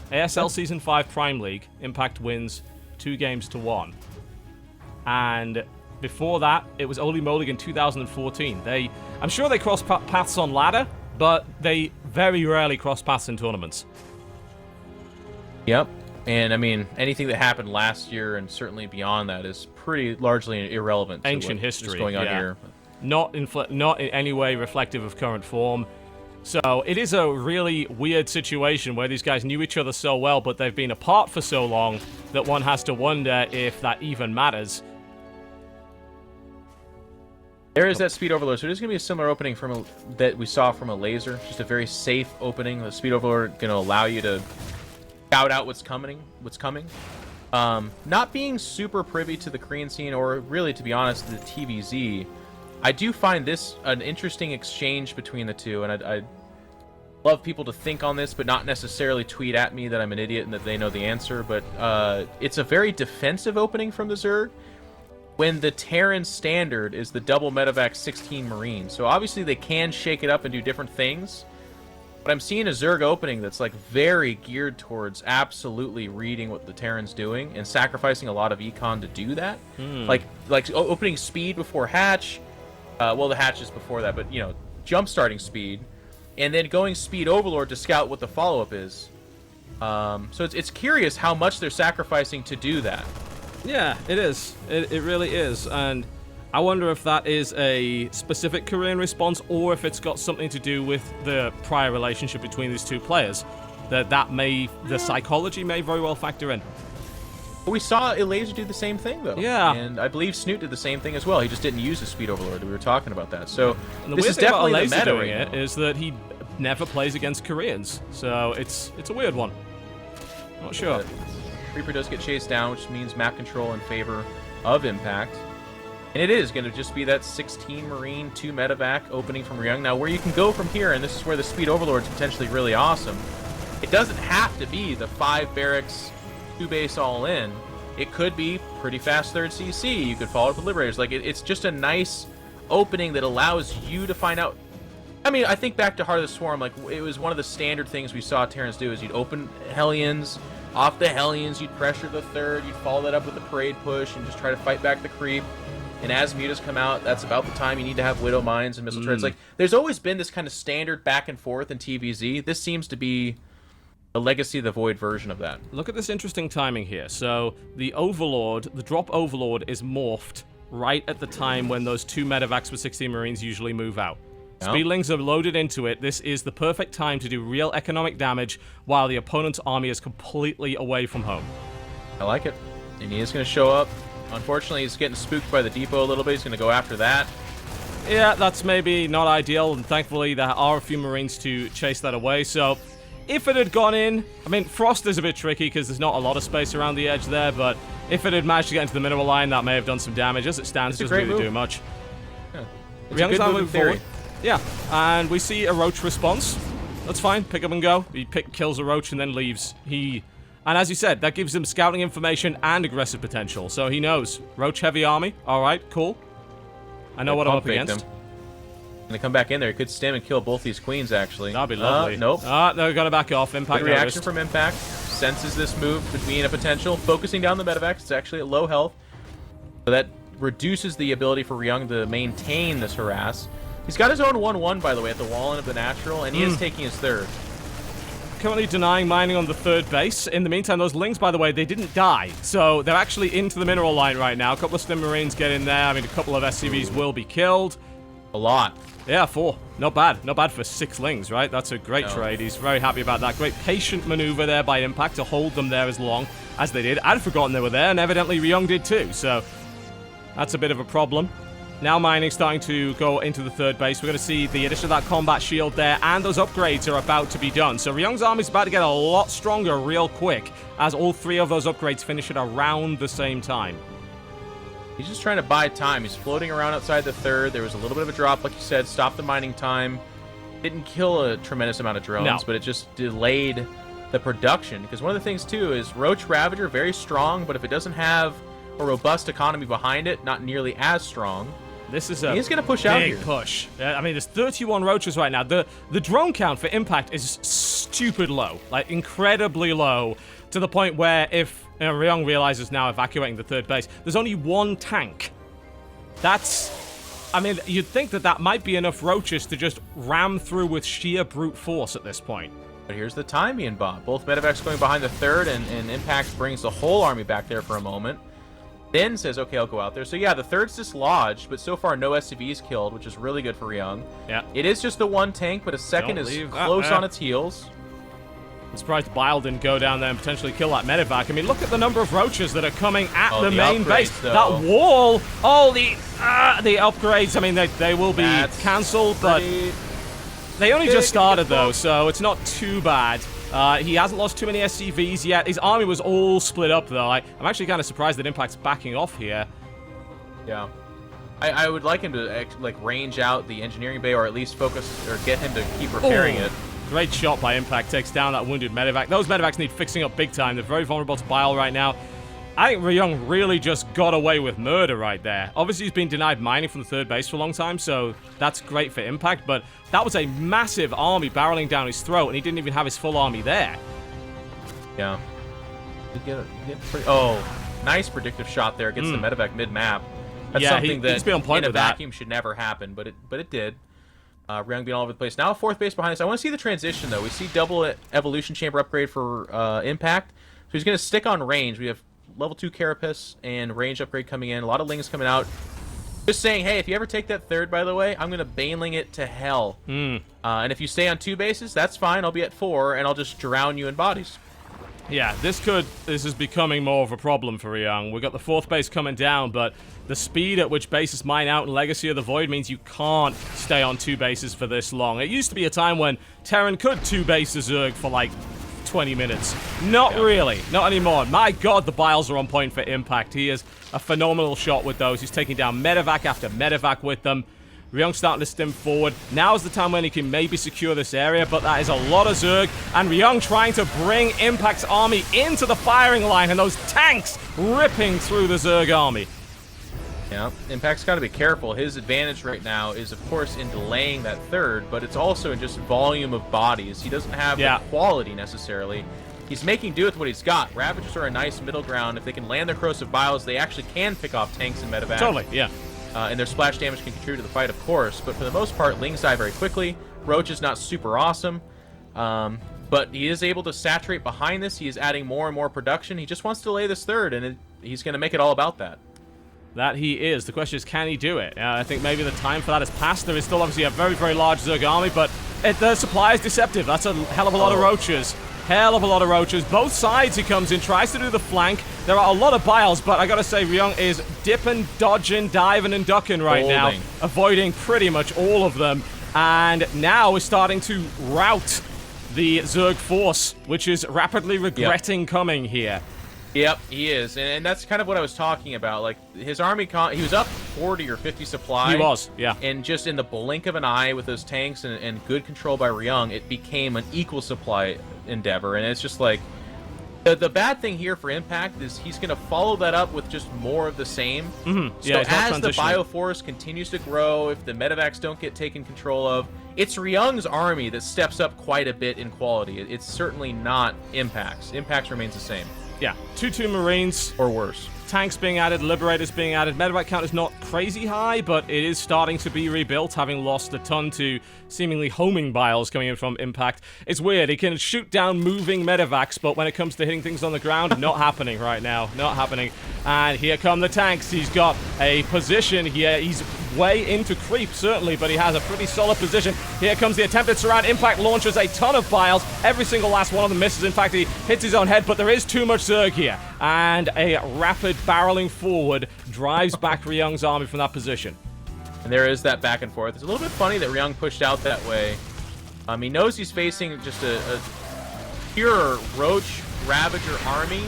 ASL Season 5 Prime League, Impact wins 2-1. And before that, it was Oli Molig in 2014. I'm sure they crossed paths on ladder, but they very rarely cross paths in tournaments. Yep. And, I mean, anything that happened last year and certainly beyond that is pretty largely irrelevant to ancient what history is going on here. Not in any way reflective of current form. So it is a really weird situation where these guys knew each other so well, but they've been apart for so long that one has to wonder if that even matters. There is that speed overload, so there's going to be a similar opening that we saw from a laser. Just a very safe opening. The speed overload going to allow you to scout out what's coming. Not being super privy to the Korean scene, or really, to be honest, the TVZ, I do find this an interesting exchange between the two, and I'd love people to think on this, but not necessarily tweet at me that I'm an idiot and that they know the answer. But it's a very defensive opening from the Zerg, when the Terran standard is the double medevac 16 Marine. So obviously they can shake it up and do different things. But I'm seeing a Zerg opening that's like very geared towards absolutely reading what the Terran's doing and sacrificing a lot of econ to do that. Like opening speed before hatch. Well, the hatch is before that, but, you know, jump starting speed. And then going speed overlord to scout what the follow-up is. So it's curious how much they're sacrificing to do that. Yeah, it is. It really is. And I wonder if that is a specific Korean response or if it's got something to do with the prior relationship between these two players. The psychology may very well factor in. We saw Elaser do the same thing, though. Yeah. And I believe Snoot did the same thing as well. He just didn't use the speed overlord. We were talking about that. So and the this weird is thing definitely about the Elaser meta doing right it now. is that he never plays against Koreans. So it's a weird one. Not sure. Reaper does get chased down, which means map control in favor of Impact. And it is going to just be that 16 Marine, 2 medevac opening from Ryung. Now, where you can go from here, and this is where the speed overlord is potentially really awesome, it doesn't have to be the 5 barracks, 2 base all in. It could be pretty fast 3rd CC. You could follow up with Liberators. Like, it's just a nice opening that allows you to find out. I mean, I think back to Heart of the Swarm, like, it was one of the standard things we saw Terrans do, is you'd open Helions. Off the Helions, you'd pressure the 3rd, you'd follow that up with the parade push, and just try to fight back the creep. And as mutas come out, that's about the time you need to have Widow Mines and Missile Treads. Like, there's always been this kind of standard back and forth in TVZ. This seems to be a Legacy of the Void version of that. Look at this interesting timing here. So, the Overlord, the drop Overlord is morphed right at the time when those 2 medevacs with 16 Marines usually move out. Speedlings are loaded into it. This is the perfect time to do real economic damage while the opponent's army is completely away from home. I like it. And he is going to show up. Unfortunately, he's getting spooked by the depot a little bit. He's going to go after that. Yeah, that's maybe not ideal, and thankfully there are a few Marines to chase that away. So, if it had gone in, I mean, Frost is a bit tricky because there's not a lot of space around the edge there, but if it had managed to get into the mineral line, that may have done some damage. As it stands, it doesn't really do much. Yeah. It's a good move in theory. Yeah, and we see a Roach response. That's fine, pick up and go. He kills a Roach and then leaves. And as you said, that gives him scouting information and aggressive potential. So he knows. Roach heavy army. Alright, cool. I know what I'm up against. Gonna come back in there. He could stim and kill both these queens, actually. That'd be lovely. Nope. They're gonna back off. Impact good reaction from Impact. Senses this move being a potential. Focusing down the medevacs. It's actually at low health. So that reduces the ability for Ryung to maintain this harass. He's got his own 1-1, by the way, at the wall end of the natural, and he is taking his 3rd. Currently denying mining on the 3rd base. In the meantime, those Lings, by the way, they didn't die. So they're actually into the mineral line right now. A couple of Stim Marines get in there. I mean, a couple of SCVs will be killed. A lot. Yeah, 4. Not bad. Not bad for 6 Lings, right? That's a great trade. He's very happy about that. Great patient maneuver there by Impact to hold them there as long as they did. I'd forgotten they were there, and evidently Ryung did too. So that's a bit of a problem. Now mining starting to go into the 3rd base. We're going to see the addition of that combat shield there, and those upgrades are about to be done. So Ryung's army is about to get a lot stronger real quick, as all 3 of those upgrades finish at around the same time. He's just trying to buy time. He's floating around outside the 3rd. There was a little bit of a drop, like you said. Stopped the mining time. Didn't kill a tremendous amount of drones, but it just delayed the production. Because one of the things, too, is Roach Ravager, very strong, but if it doesn't have a robust economy behind it, not nearly as strong. this is a He's gonna push out big here. push. I mean, there's 31 roaches right now. The drone count for impact is stupid low, like incredibly low, to the point where if Ryung realizes now evacuating the third base, there's only one tank. I mean, you'd think that might be enough roaches to just ram through with sheer brute force at this point. But here's the time being bought. Both medevacs going behind the third, and Impact brings the whole army back there for a moment. Then says, okay, I'll go out there. So yeah, the third's dislodged, but so far no SCVs killed, which is really good for Ryung. Yeah. It is just the one tank, but a second is close on its heels. I'm surprised Bile didn't go down there and potentially kill that medevac. I mean, look at the number of roaches that are coming at the main base. Though. That wall, oh, the upgrades, I mean, they will be cancelled, but they only just started, though, so it's not too bad. He hasn't lost too many SCVs yet. His army was all split up, though. I'm actually kind of surprised that Impact's backing off here. Yeah. I would like him to, like, range out the engineering bay, or at least focus, or get him to keep repairing it. Great shot by Impact. Takes down that wounded medevac. Those medevacs need fixing up big time. They're very vulnerable to Bile right now. I think Ryung really just got away with murder right there. Obviously, he's been denied mining from the third base for a long time, so that's great for Impact, but that was a massive army barreling down his throat, and he didn't even have his full army there. Yeah. Oh, nice predictive shot there. Gets the medevac mid-map. That's something that on point in a with that. vacuum should never happen, but it did. Ryung being all over the place. Now a fourth base behind us. I want to see the transition, though. We see double evolution chamber upgrade for Impact, so he's going to stick on range. We have level 2 Carapace and range upgrade coming in. A lot of Lings coming out. Just saying, hey, if you ever take that third, by the way, I'm going to Baneling it to hell. And if you stay on 2 bases, that's fine. I'll be at 4, and I'll just drown you in bodies. Yeah, this is becoming more of a problem for Ryung. We've got the fourth base coming down, but the speed at which bases mine out in Legacy of the Void means you can't stay on 2 bases for this long. It used to be a time when Terran could 2 base a Zerg for like 20 minutes. Not really. Not anymore. My god, the Biles are on point for Impact. He is a phenomenal shot with those. He's taking down medevac after medevac with them. Ryung's starting to stem forward. Now is the time when he can maybe secure this area, but that is a lot of Zerg. And Ryung trying to bring Impact's army into the firing line, and those tanks ripping through the Zerg army. Yeah, Impact's got to be careful. His advantage right now is, of course, in delaying that third, but it's also in just volume of bodies. He doesn't have the quality, necessarily. He's making do with what he's got. Ravagers are a nice middle ground. If they can land their Corrosive Biles, they actually can pick off tanks and medevac. Totally, yeah. And their splash damage can contribute to the fight, of course. But for the most part, Lings die very quickly. Roach is not super awesome. But he is able to saturate behind this. He is adding more and more production. He just wants to delay this third, and he's going to make it all about that. That he is. The question is, can he do it? I think maybe the time for that has passed. There is still obviously a very, very large Zerg army, but the supply is deceptive. That's a hell of a lot of roaches. Hell of a lot of roaches. Both sides he comes in, tries to do the flank. There are a lot of Biles, but I gotta say, Ryung is dipping, dodging, diving, and ducking right now. Avoiding pretty much all of them. And now is starting to rout the Zerg force, which is rapidly regretting coming here. Yep, he is, and that's kind of what I was talking about. Like, his army, he was up 40 or 50 supply. He was, yeah. And just in the blink of an eye with those tanks and good control by Ryung, it became an equal supply endeavor. And it's just like, the bad thing here for Impact is he's going to follow that up with just more of the same. So as the Bioforce continues to grow, if the medevacs don't get taken control of, it's Ryung's army that steps up quite a bit in quality. It's certainly not Impact's. Impact's remains the same. Yeah, 2 Marines. Or worse. Tanks being added, Liberators being added. Medevac count is not crazy high, but it is starting to be rebuilt, having lost a ton to seemingly homing Biles coming in from Impact. It's weird. He can shoot down moving medevacs, but when it comes to hitting things on the ground, not happening right now. Not happening. And here come the tanks. He's got a position here. He's way into creep, certainly, but he has a pretty solid position. Here comes the attempted surround. Impact launches a ton of Biles. Every single last one of them misses. In fact, he hits his own head, but there is too much Zerg here. And a rapid barreling forward drives back Ryung's army from that position. And there is that back and forth. It's a little bit funny that Ryung pushed out that way. He knows he's facing just a pure Roach Ravager army.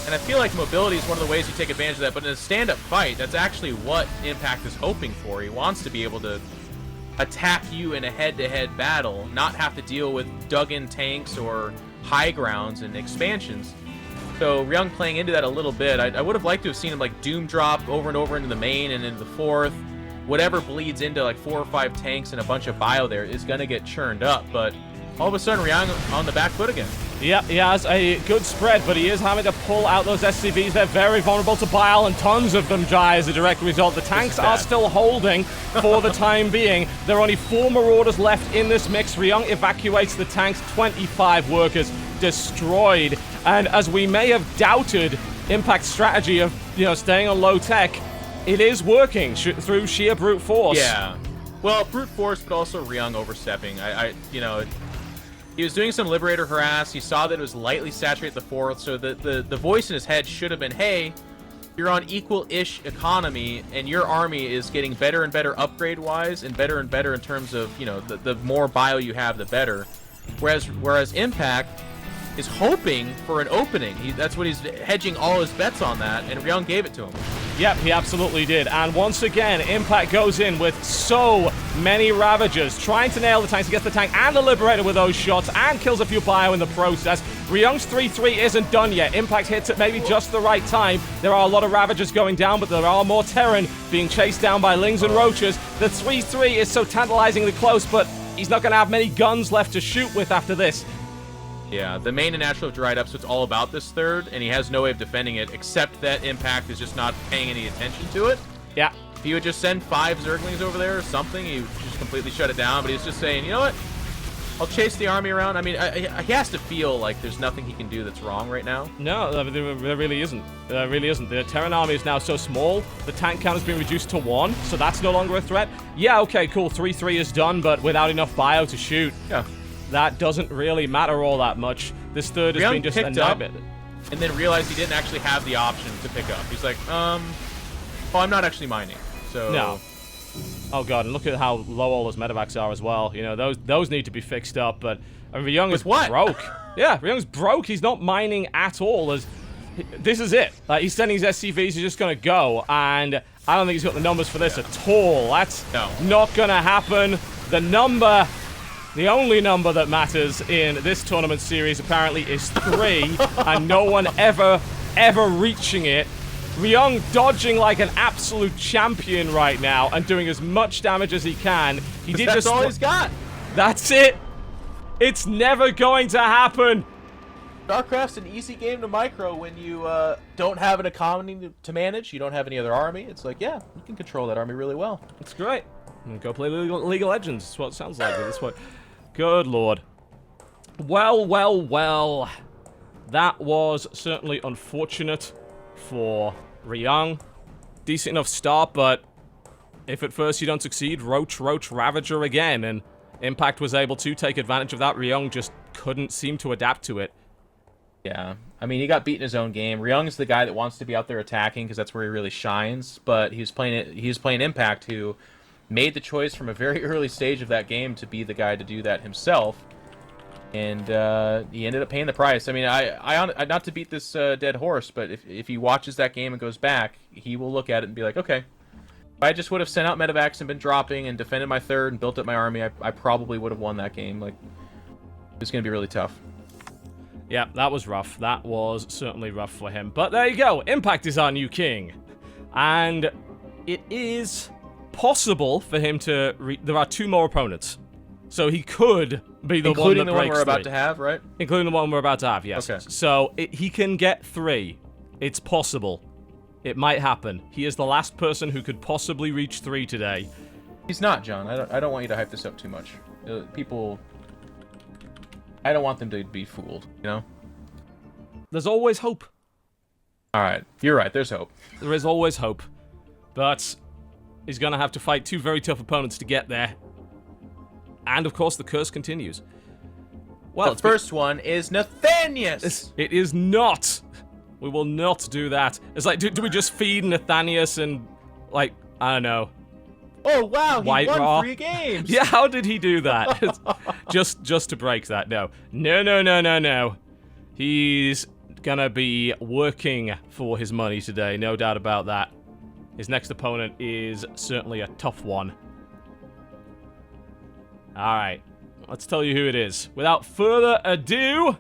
And I feel like mobility is one of the ways you take advantage of that. But in a stand-up fight, that's actually what Impact is hoping for. He wants to be able to attack you in a head-to-head battle, not have to deal with dug-in tanks or high grounds and expansions. So Ryung playing into that a little bit. I would have liked to have seen him like Doom drop over and over into the main and into the fourth. whatever bleeds into like 4 or 5 tanks and a bunch of bio there is going to get churned up. But all of a sudden, Ryang on the back foot again. Yeah, he has a good spread, but he is having to pull out those SCVs. They're very vulnerable to bile, and tons of them die as a direct result. The tanks are still holding for the time being. There are only 4 Marauders left in this mix. Ryang evacuates the tanks, 25 workers destroyed. And as we may have doubted Impact's strategy of, staying on low tech, it is working through sheer brute force. Yeah. Well, brute force, but also Ryang overstepping. He was doing some Liberator harass. He saw that it was lightly saturated the 4th, so the voice in his head should have been, hey, you're on equal-ish economy, and your army is getting better and better upgrade-wise, and better in terms of, the more bio you have, the better. Whereas Impact is hoping for an opening. That's what he's hedging all his bets on that, and Ryang gave it to him. Yep, he absolutely did. And once again, Impact goes in with so many Ravagers, trying to nail the tanks. He gets the tank and the Liberator with those shots, and kills a few bio in the process. Ryang's 3-3 isn't done yet. Impact hits at maybe just the right time. There are a lot of Ravagers going down, but there are more Terran being chased down by Lings and Roaches. The 3-3 is so tantalizingly close, but he's not going to have many guns left to shoot with after this. Yeah, the main and natural have dried up, so it's all about this third, and he has no way of defending it, except that Impact is just not paying any attention to it. Yeah. If he would just send 5 Zerglings over there or something, he would just completely shut it down, but he's just saying, you know what? I'll chase the army around. I mean, he has to feel like there's nothing he can do that's wrong right now. No, there really isn't. There really isn't. The Terran army is now so small, the tank count has been reduced to 1, so that's no longer a threat. Yeah, okay, cool, 3-3 is done, but without enough bio to shoot. Yeah. That doesn't really matter all that much. This third has been just a nightmare. And then realized he didn't actually have the option to pick up. He's like, oh, I'm not actually mining. So no. Oh god, and look at how low all those medevacs are as well. Those need to be fixed up. But Ryang is broke. Yeah, Ryang's broke. He's not mining at all. This is it. He's sending his SCVs. He's just gonna go, and I don't think he's got the numbers for this at all. That's not gonna happen. The only number that matters in this tournament series, apparently, is 3, and no one ever reaching it. Ryang dodging like an absolute champion right now, and doing as much damage as he can. That's all he's got. That's it. It's never going to happen. Starcraft's an easy game to micro when you don't have an economy to manage. You don't have any other army. It's like, yeah, you can control that army really well. It's great. Go play League of Legends. That's what it sounds like at this point. Good lord. Well. That was certainly unfortunate for Ryang. Decent enough start, but if at first you don't succeed, Roach Ravager again, and Impact was able to take advantage of that. Ryang just couldn't seem to adapt to it. Yeah, I mean, he got beat in his own game. Ryang's the guy that wants to be out there attacking because that's where he really shines, but he was playing Impact, who made the choice from a very early stage of that game to be the guy to do that himself, and he ended up paying the price. I mean, I not to beat this dead horse, but if he watches that game and goes back, he will look at it and be like, okay, if I just would have sent out medevacs and been dropping and defended my third and built up my army, I probably would have won that game. Like, it's going to be really tough. Yeah, that was rough. That was certainly rough for him. But there you go. Impact is our new king. And it is possible for him to... there are 2 more opponents. So he could be the one that breaks 3. Including the one we're about to have, right? Including the one we're about to have, yes. Okay. So he can get 3. It's possible. It might happen. He is the last person who could possibly reach 3 today. He's not, John. I don't want you to hype this up too much. People... I don't want them to be fooled, you know? There's always hope. Alright, you're right, there's hope. There is always hope. But he's going to have to fight 2 very tough opponents to get there. And, of course, the curse continues. Well, the first one is Nathanius! It is not! We will not do that. It's like, do we just feed Nathanius and, like, I don't know. Oh, wow, he White won Raw. 3 games! Yeah, how did he do that? just to break that. No. He's gonna be working for his money today, no doubt about that. His next opponent is certainly a tough one. Alright, let's tell you who it is. Without further ado,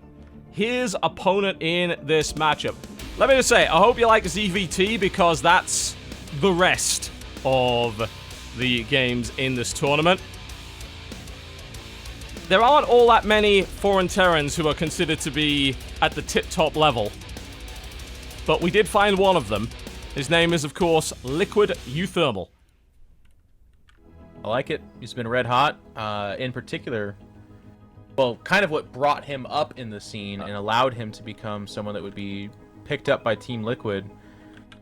his opponent in this matchup. Let me just say, I hope you like ZvT, because that's the rest of the games in this tournament. There aren't all that many foreign Terrans who are considered to be at the tip-top level, but we did find one of them. His name is, of course, Liquid Uthermal. I like it. He's been red hot. In particular, well, kind of what brought him up in the scene and allowed him to become someone that would be picked up by Team Liquid,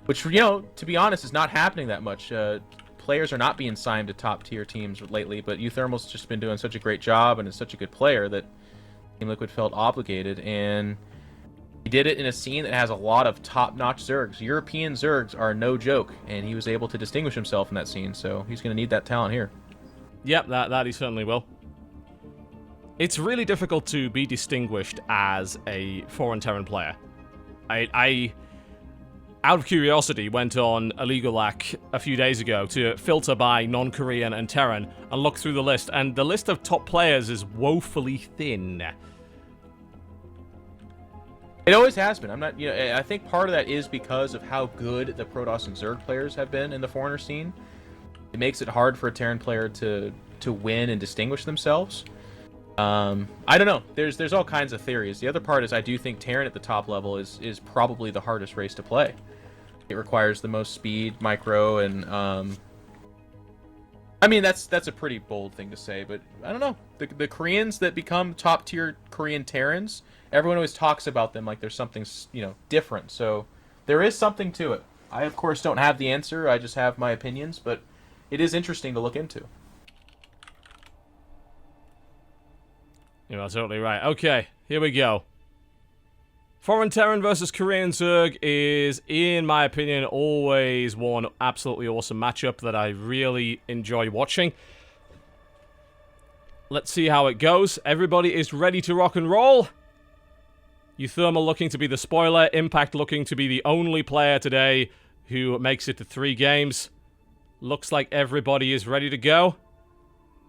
which, you know, to be honest, is not happening that much. Players are not being signed to top-tier teams lately, but Uthermal's just been doing such a great job and is such a good player that Team Liquid felt obligated, and he did it in a scene that has a lot of top-notch Zergs. European Zergs are no joke, and he was able to distinguish himself in that scene, so he's going to need that talent here. Yep, that he certainly will. It's really difficult to be distinguished as a foreign Terran player. I out of curiosity, went on Illegalac a few days ago to filter by non-Korean and Terran and look through the list, and the list of top players is woefully thin. It always has been. I'm not, you know, I think part of that is because of how good the Protoss and Zerg players have been in the foreigner scene. It makes it hard for a Terran player to win and distinguish themselves. I don't know. There's all kinds of theories. The other part is I do think Terran at the top level is probably the hardest race to play. It requires the most speed, micro, and I mean that's a pretty bold thing to say, but I don't know. The Koreans that become top tier Korean Terrans, everyone always talks about them like there's something, you know, different. So there is something to it. I of course don't have the answer. I just have my opinions, but it is interesting to look into. You're totally right. Okay, here we go. Foreign Terran versus Korean Zerg is, in my opinion, always one absolutely awesome matchup that I really enjoy watching. Let's see how it goes. Everybody is ready to rock and roll. Uthermal looking to be the spoiler. Impact looking to be the only player today who makes it to 3 games. Looks like everybody is ready to go.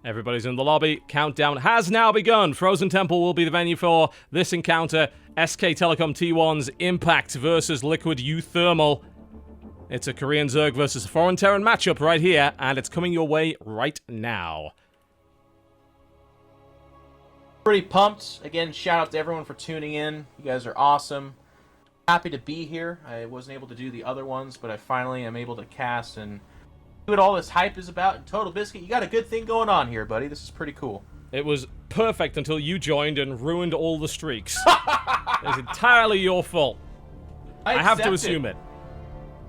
Everybody's in the lobby. Countdown has now begun. Frozen Temple will be the venue for this encounter. SK Telecom T1's Impact versus Liquid Uthermal. It's a Korean Zerg versus a foreign Terran matchup right here, and it's coming your way right now. Pretty pumped. Again, shout out to everyone for tuning in. You guys are awesome. Happy to be here. I wasn't able to do the other ones, but I finally am able to cast and what all this hype is about. And TotalBiscuit, you got a good thing going on here, buddy. This is pretty cool. It was perfect until you joined and ruined all the streaks. It's entirely your fault. I have to assume it.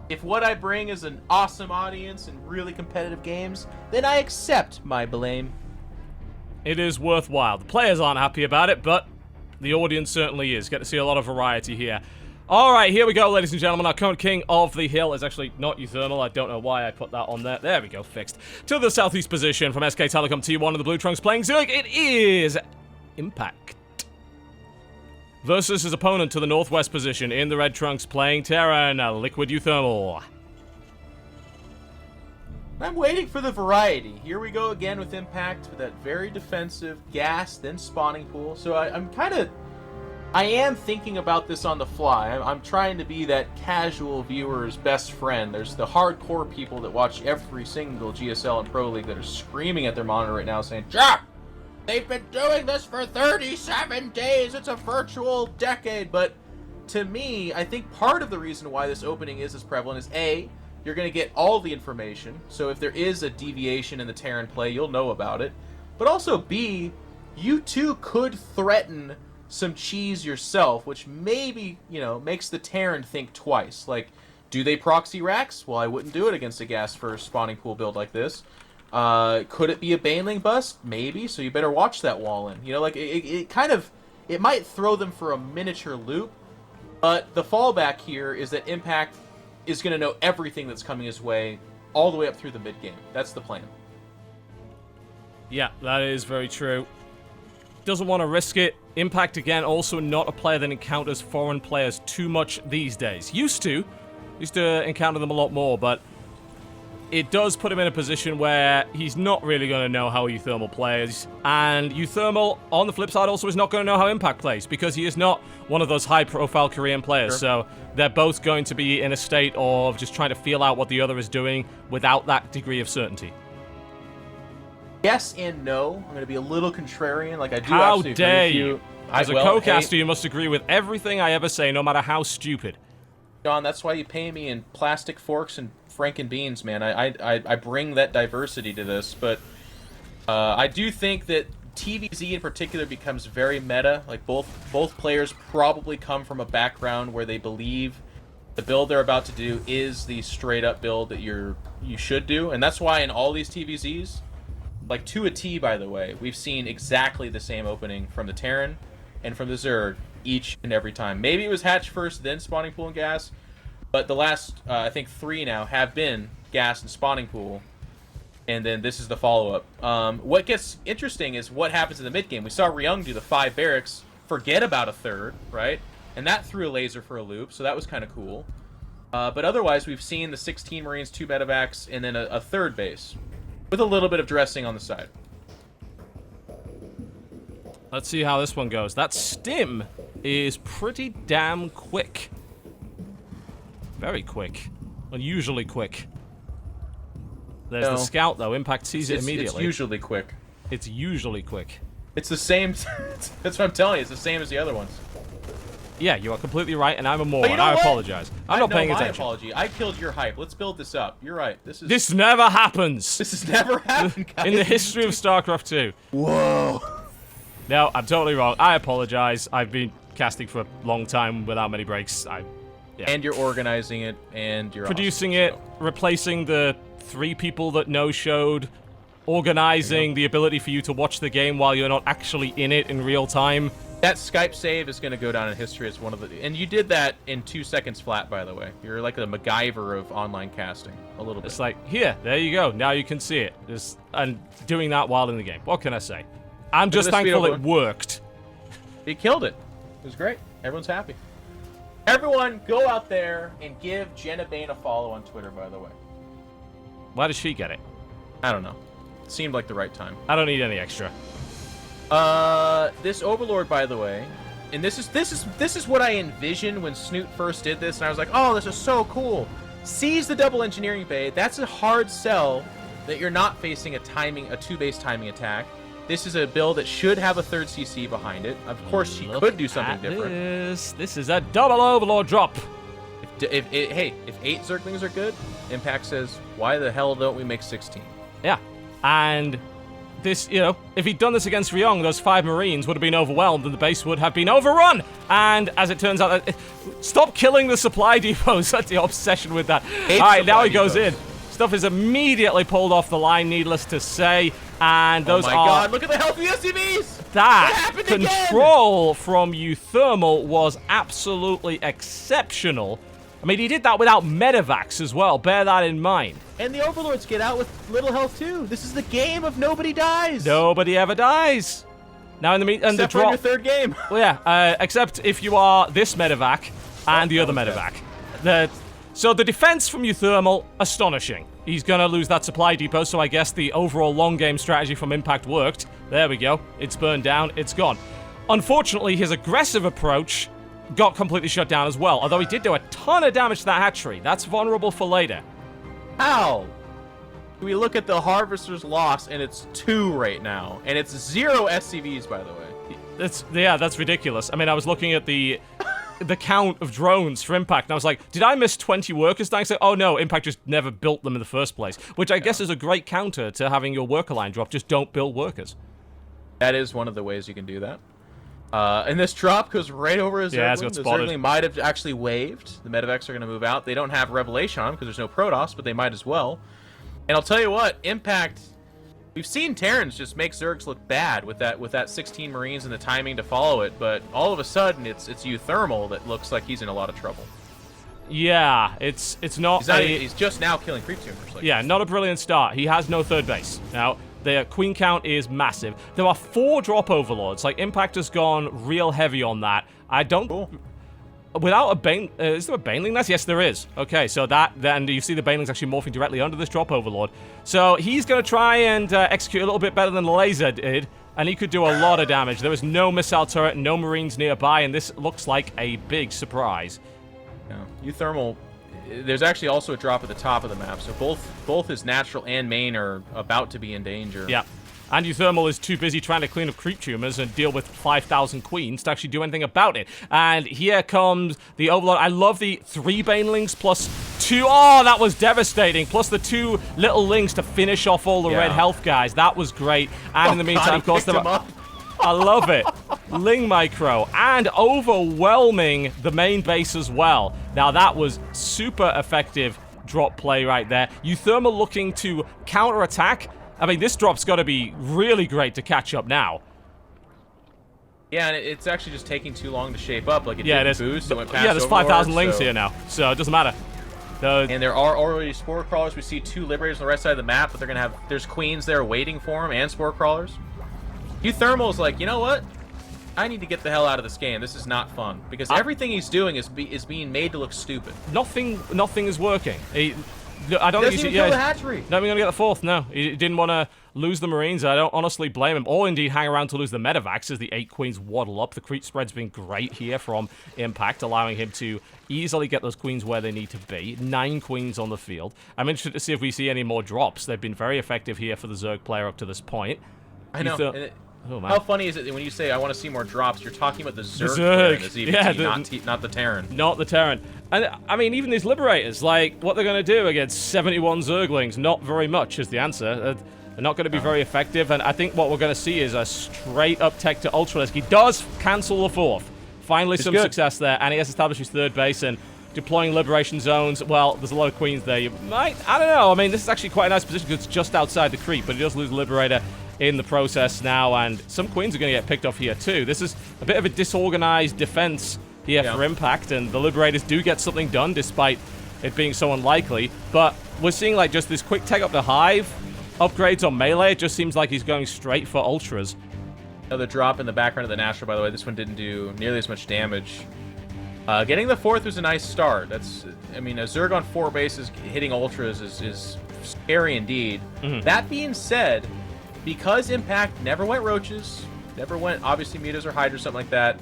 If what I bring is an awesome audience and really competitive games, then I accept my blame. It is worthwhile. The players aren't happy about it, but the audience certainly is. Get to see a lot of variety here. Alright, here we go, ladies and gentlemen. Our current king of the hill is actually not Uthermal. I don't know why I put that on there. There we go, fixed. To the southeast position from SK Telecom T1 and the Blue Trunks playing Zerg, it is Impact. Versus his opponent to the northwest position in the Red Trunks playing Terran, Liquid Uthermal. I'm waiting for the variety. Here we go again with Impact with that very defensive gas, then spawning pool. So I am thinking about this on the fly. I'm trying to be that casual viewer's best friend. There's the hardcore people that watch every single GSL and Pro League that are screaming at their monitor right now saying, "Jack, they've been doing this for 37 days. It's a virtual decade." But to me, I think part of the reason why this opening is as prevalent is A, you're going to get all the information. So if there is a deviation in the Terran play, you'll know about it. But also B, you too could threaten some cheese yourself, which maybe, you know, makes the Terran think twice. Like, do they proxy racks? Well, I wouldn't do it against a gas first spawning pool build like this. Could it be a Baneling bust? Maybe, so you better watch that wall in. You know, like, it might throw them for a miniature loop, but the fallback here is that Impact is going to know everything that's coming his way all the way up through the mid-game. That's the plan. Yeah, that is very true. Doesn't want to risk it. Impact, again, also not a player that encounters foreign players too much these days. Used to encounter them a lot more, but it does put him in a position where he's not really going to know how Uthermal plays. And Uthermal, on the flip side, also is not going to know how Impact plays, because he is not one of those high-profile Korean players. Sure. So they're both going to be in a state of just trying to feel out what the other is doing without that degree of certainty. Yes and no. I'm going to be a little contrarian. Like, I do How absolutely dare agree with you? I, As a well, co-caster, hey, you must agree with everything I ever say, no matter how stupid. John, that's why you pay me in plastic forks and franken beans, man. I bring that diversity to this, but I do think that TvZ in particular becomes very meta. Like, both players probably come from a background where they believe the build they're about to do is the straight-up build that you should do, and that's why in all these TvZs, like to a T, by the way, we've seen exactly the same opening from the Terran and from the Zerg each and every time. Maybe it was hatch first, then spawning pool and gas, but the last, I think 3 now have been gas and spawning pool, and then this is the follow-up. What gets interesting is what happens in the mid-game. We saw Ryung do the 5 barracks, forget about a third, right? And that threw a laser for a loop, so that was kind of cool. But otherwise, we've seen the 16 Marines, 2 medevacs, and then a third base, with a little bit of dressing on the side. Let's see how this one goes. That stim is pretty damn quick. Very quick. Unusually quick. There's the scout, though. Impact sees it immediately. It's usually quick. It's usually quick. It's the same... That's what I'm telling you. It's the same as the other ones. Yeah, you are completely right, and I'm a moron. You know I what? apologize. I'm not paying attention. My apology. I killed your hype. Let's build this up. You're right. This never happens. This has never happened, guys. In the history of StarCraft 2. Whoa. No, I'm totally wrong. I apologize. I've been casting for a long time without many breaks. Yeah. And you're organizing it, and you're producing awesome, it, replacing the 3 people that no-showed, organizing the ability for you to watch the game while you're not actually in it in real time. That Skype save is going to go down in history as one of the... And you did that in 2 seconds flat, by the way. You're like the MacGyver of online casting, a little bit. It's like, here, there you go. Now you can see it. And doing that while in the game. What can I say? I'm just thankful it worked. You killed it. It was great. Everyone's happy. Everyone, go out there and give Jenna Bain a follow on Twitter, by the way. Why does she get it? I don't know. It seemed like the right time. I don't need any extra. This Overlord, by the way, and this is what I envisioned when Snoot first did this, and I was like, oh, this is so cool. Sees the double engineering bay. That's a hard sell that you're not facing a 2-base timing attack. This is a build that should have a 3rd CC behind it. Of course, she could do something different. This is a double Overlord drop. If 8 Zerglings are good, Impact says, why the hell don't we make 16? Yeah, and this, if he'd done this against Ryung, those 5 Marines would have been overwhelmed and the base would have been overrun. And as it turns out, stop killing the supply depots. That's the obsession with that. All right, now he goes in. Stuff is immediately pulled off the line, needless to say. And those oh my god, look at the health of the SCVs! That control from Uthermal was absolutely exceptional. I mean, he did that without medevacs as well. Bear that in mind. And the Overlords get out with little health too. This is the game of nobody dies. Nobody ever dies. Now in the except the drop, for your 3rd game. Well, yeah, except if you are this medevac and the other medevac. So the defense from Uthermal, astonishing. He's gonna lose that supply depot, so I guess the overall long game strategy from Impact worked. There we go. It's burned down. It's gone. Unfortunately, his aggressive approach got completely shut down as well, although he did do a ton of damage to that hatchery. That's vulnerable for later. How? We look at the Harvester's loss, and it's 2 right now, and it's 0 SCVs, by the way. That's ridiculous. I mean, I was looking at the count of drones for Impact, and I was like, did I miss 20 workers dying? So, oh no, Impact just never built them in the first place, which I guess is a great counter to having your worker line drop. Just don't build workers. That is one of the ways you can do that. And this drop goes right over a Zergling. Yeah, it's got spotted. The Zergling might have actually waved. The medevacs are going to move out. They don't have Revelation on them because there's no Protoss, but they might as well. And I'll tell you what, Impact... We've seen Terrans just make Zergs look bad with that 16 Marines and the timing to follow it, but all of a sudden it's Uthermal that looks like he's in a lot of trouble. Yeah, it's not. He's just now killing creep tumors. Yeah, not a brilliant start. He has no 3rd base. Now, the queen count is massive. There are 4 drop overlords. Like, Impact has gone real heavy on that. I don't... Cool. Without a Bane... is there a Baneling nest? Yes, there is. Okay, so then you see the Banelings actually morphing directly under this drop overlord. So he's going to try and execute a little bit better than the laser did, and he could do a lot of damage. There was no missile turret, no Marines nearby, and this looks like a big surprise. Yeah. Uthermal... There's actually also a drop at the top of the map, so both his natural and main are about to be in danger. Yeah. And Uthermal is too busy trying to clean up creep tumors and deal with 5,000 queens to actually do anything about it. And here comes the Overlord. I love the 3 banelings plus 2. Oh, that was devastating. Plus the 2 little lings to finish off all the red health guys. That was great. And in the meantime, of course, I love it. Ling micro and overwhelming the main base as well. Now that was super effective drop play right there. Uthermal looking to counterattack. I mean, this drop's got to be really great to catch up now. Yeah, and it's actually just taking too long to shape up. Like it it didn't is. boost, it went past there's 5,000 lings so... here now, so it doesn't matter. And there are already spore crawlers. We see 2 liberators on the right side of the map, but they're gonna have there's queens there waiting for them and spore crawlers. Uthermal's like, you know what? I need to get the hell out of this game. This is not fun because everything he's doing is being made to look stupid. Nothing is working. I don't think he's kill the hatchery. Not even gonna get the 4th. No, he didn't want to lose the Marines. I don't honestly blame him, or indeed hang around to lose the Medivacs as the 8 queens waddle up. The creep spread's been great here from Impact, allowing him to easily get those queens where they need to be. 9 queens on the field. I'm interested to see if we see any more drops. They've been very effective here for the Zerg player up to this point. I know. Oh, man. How funny is it when you say, I want to see more drops, you're talking about the Zerg. The ZvT, not the Terran. Not the Terran. And, I mean, even these Liberators, like, what they're going to do against 71 Zerglings, not very much is the answer. They're not going to be very effective, and I think what we're going to see is a straight-up tech to Ultralisk. He does cancel the 4th. Finally, some success there, and he has established his 3rd base, and deploying Liberation Zones. Well, there's a lot of queens there. You might, I don't know. I mean, this is actually quite a nice position because it's just outside the creep, but he does lose Liberator in the process now, and some queens are going to get picked off here too. This is a bit of a disorganized defense here for Impact, and the Liberators do get something done despite it being so unlikely, but we're seeing like just this quick tech up to Hive, upgrades on melee. It just seems like he's going straight for Ultras. Another drop in the background of the Nashor, by the way. This one didn't do nearly as much damage. Getting the 4th was a nice start. That's, I mean, a Zerg on 4 bases hitting Ultras is scary indeed. That being said, because Impact never went Roaches, never went, obviously, Mutas or Hydra, something like that,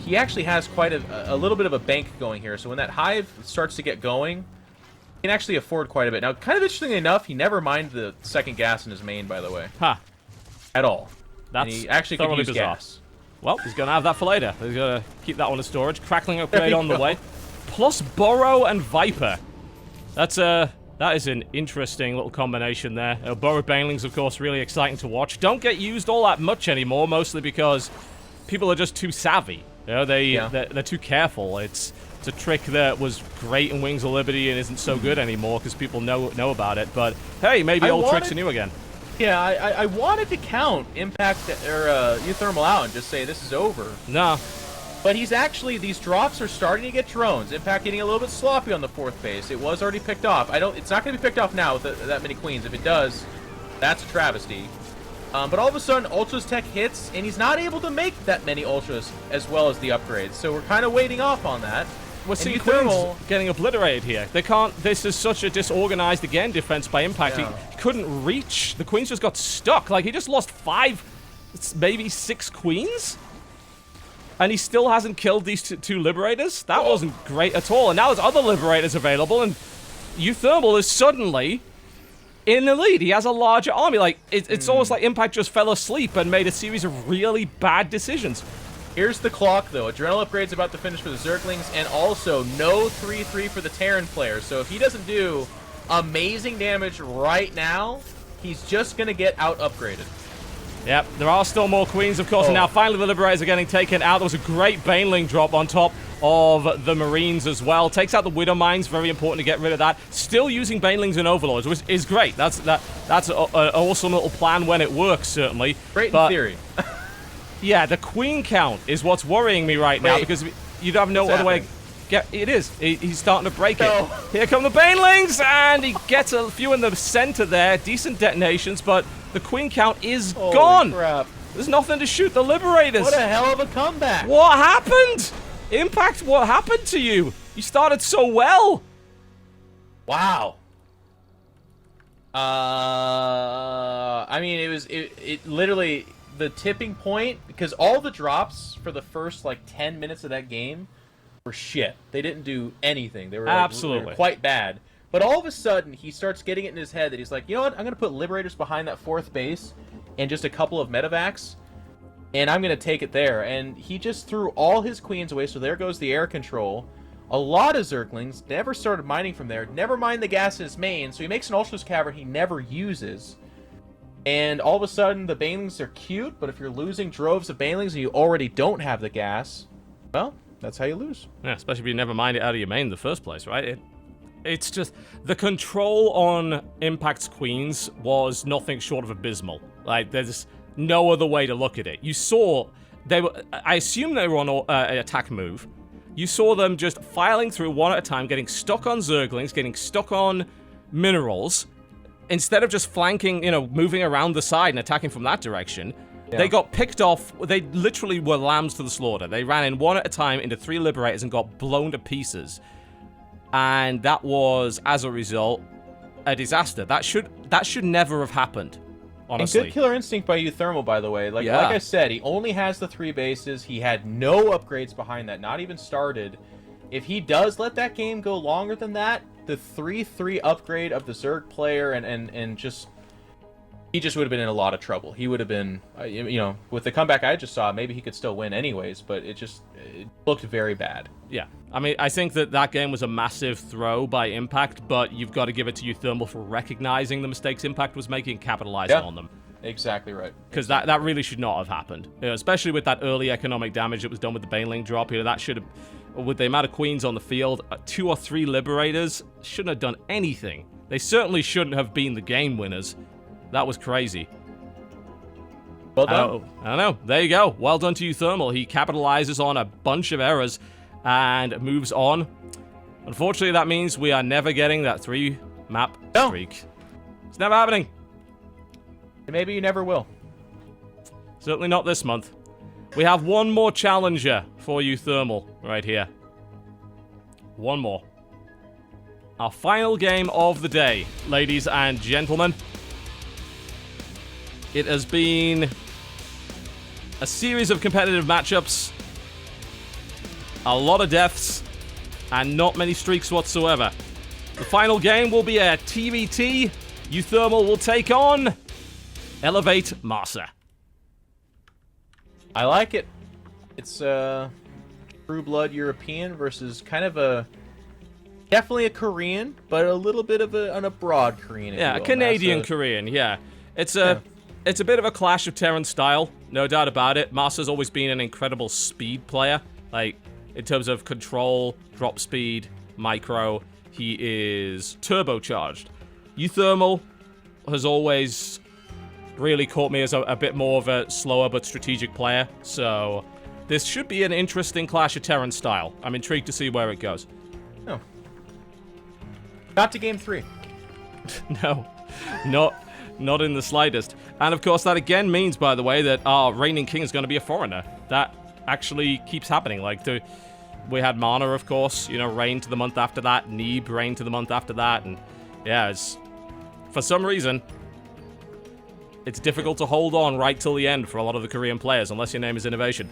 he actually has quite a little bit of a bank going here. So when that Hive starts to get going, he can actually afford quite a bit. Now, kind of interestingly enough, he never mined the 2nd gas in his main, by the way. At all. That's and he actually could use bizarre. gas. Well, he's going to have that for later. He's going to keep that one in storage. Crackling upgrade on the way. Plus Burrow and Viper. That is an interesting little combination there. Burrow Banelings, of course, really exciting to watch. Don't get used all that much anymore, mostly because people are just too savvy. You know, they're too careful. It's a trick that was great in Wings of Liberty and isn't so good anymore because people know about it. But hey, maybe old tricks are new again. Yeah, I wanted to count Impact or Uthermal out and just say this is over. No. But he's actually, these drops are starting to get drones. Impact getting a little bit sloppy on the 4th base. It was already picked off. It's not going to be picked off now with that many queens. If it does, that's a travesty. But all of a sudden, Ultras tech hits, and he's not able to make that many Ultras as well as the upgrades. So we're kind of waiting off on that. We're seeing queens getting obliterated here. They can't. This is such a disorganized, again, defense by Impact. He couldn't reach. The queens just got stuck. Like, he just lost 5, maybe 6 queens? And he still hasn't killed these two Liberators? That wasn't great at all. And now there's other Liberators available, and Uthermal is suddenly in the lead. He has a larger army. Like, it's almost like Impact just fell asleep and made a series of really bad decisions. Here's the clock, though. Adrenal upgrade's about to finish for the Zerglings, and also no 3-3 for the Terran player. So if he doesn't do amazing damage right now, he's just going to get out-upgraded. Yep, there are still more queens, of course, and now finally the Liberators are getting taken out. There was a great Baneling drop on top of the Marines as well. Takes out the Widow Mines, very important to get rid of that. Still using Banelings and Overlords, which is great. That's an awesome little plan when it works, certainly. Great in theory. Yeah, the queen count is what's worrying me right now, because you have no other way. Yeah, it is. He's starting to break it. Here come the Banelings, and he gets a few in the center there. Decent detonations, but the queen count is gone. Crap. There's nothing to shoot the Liberators. What a hell of a comeback. What happened? Impact, what happened to you? You started so well. Wow. I mean, it literally, the tipping point, because all the drops for the first, 10 minutes of that game were shit. They didn't do anything. They were, absolutely they were quite bad. But all of a sudden, he starts getting it in his head that he's like, you know what? I'm going to put Liberators behind that 4th base, and just a couple of medevacs, and I'm going to take it there. And he just threw all his queens away, so there goes the air control. A lot of Zerglings never started mining from there, never mined the gas in his main, so he makes an Ultra's Cavern he never uses. And all of a sudden, the Banelings are cute, but if you're losing droves of Banelings and you already don't have the gas, well, that's how you lose. Yeah, especially if you never mined it out of your main in the first place, right? It's just... The control on Impact's queens was nothing short of abysmal. Like, there's no other way to look at it. You saw... they were. I assume they were on an attack move. You saw them just filing through one at a time, getting stuck on Zerglings, getting stuck on minerals. Instead of just flanking, you know, moving around the side and attacking from that direction, they got picked off. They literally were lambs to the slaughter. They ran in one at a time into 3 Liberators and got blown to pieces. And that was, as a result, a disaster. That should never have happened, honestly. And good Killer Instinct by Uthermal, by the way. Like I said, he only has the 3 bases. He had no upgrades behind that, not even started. If he does let that game go longer than that, the 3/3 upgrade of the Zerg player and just... he just would have been in a lot of trouble. He would have been, you know, with the comeback I just saw, maybe he could still win anyways, but it looked very bad. Yeah. I mean, I think that game was a massive throw by Impact, but you've got to give it to Uthermal for recognizing the mistakes Impact was making and capitalizing on them. Exactly right. Because that really should not have happened. You know, especially with that early economic damage that was done with the Baneling drop. You know, that should have... with the amount of queens on the field, 2 or 3 Liberators shouldn't have done anything. They certainly shouldn't have been the game winners. That was crazy. Well done. I don't know. There you go. Well done to Uthermal. He capitalizes on a bunch of errors and moves on. Unfortunately, that means we are never getting that 3-map streak. It's never happening. And maybe you never will. Certainly not this month. We have one more challenger for Uthermal right here. One more. Our final game of the day, ladies and gentlemen. It has been a series of competitive matchups, a lot of deaths, and not many streaks whatsoever. The final game will be a TvT. Uthermal will take on Elevate Marsa. I like it. It's true blood European versus kind of definitely a Korean, but a little bit of an abroad Korean. Yeah, Canadian Korean. Yeah, it's a bit of a clash of Terran style, no doubt about it. Marsa's always been an incredible speed player, like in terms of control, drop speed, micro. He is turbocharged. Uthermal has always really caught me as a bit more of a slower but strategic player, so this should be an interesting clash of Terran style. I'm intrigued to see where it goes. Oh. Not to game 3. No, not in the slightest. And of course, that again means, by the way, that our reigning king is going to be a foreigner. That actually keeps happening. Like, we had Mana, of course, you know, reign to the month after that. Neeb reign to the month after that. And yeah, for some reason, it's difficult to hold on right till the end for a lot of the Korean players, unless your name is Innovation.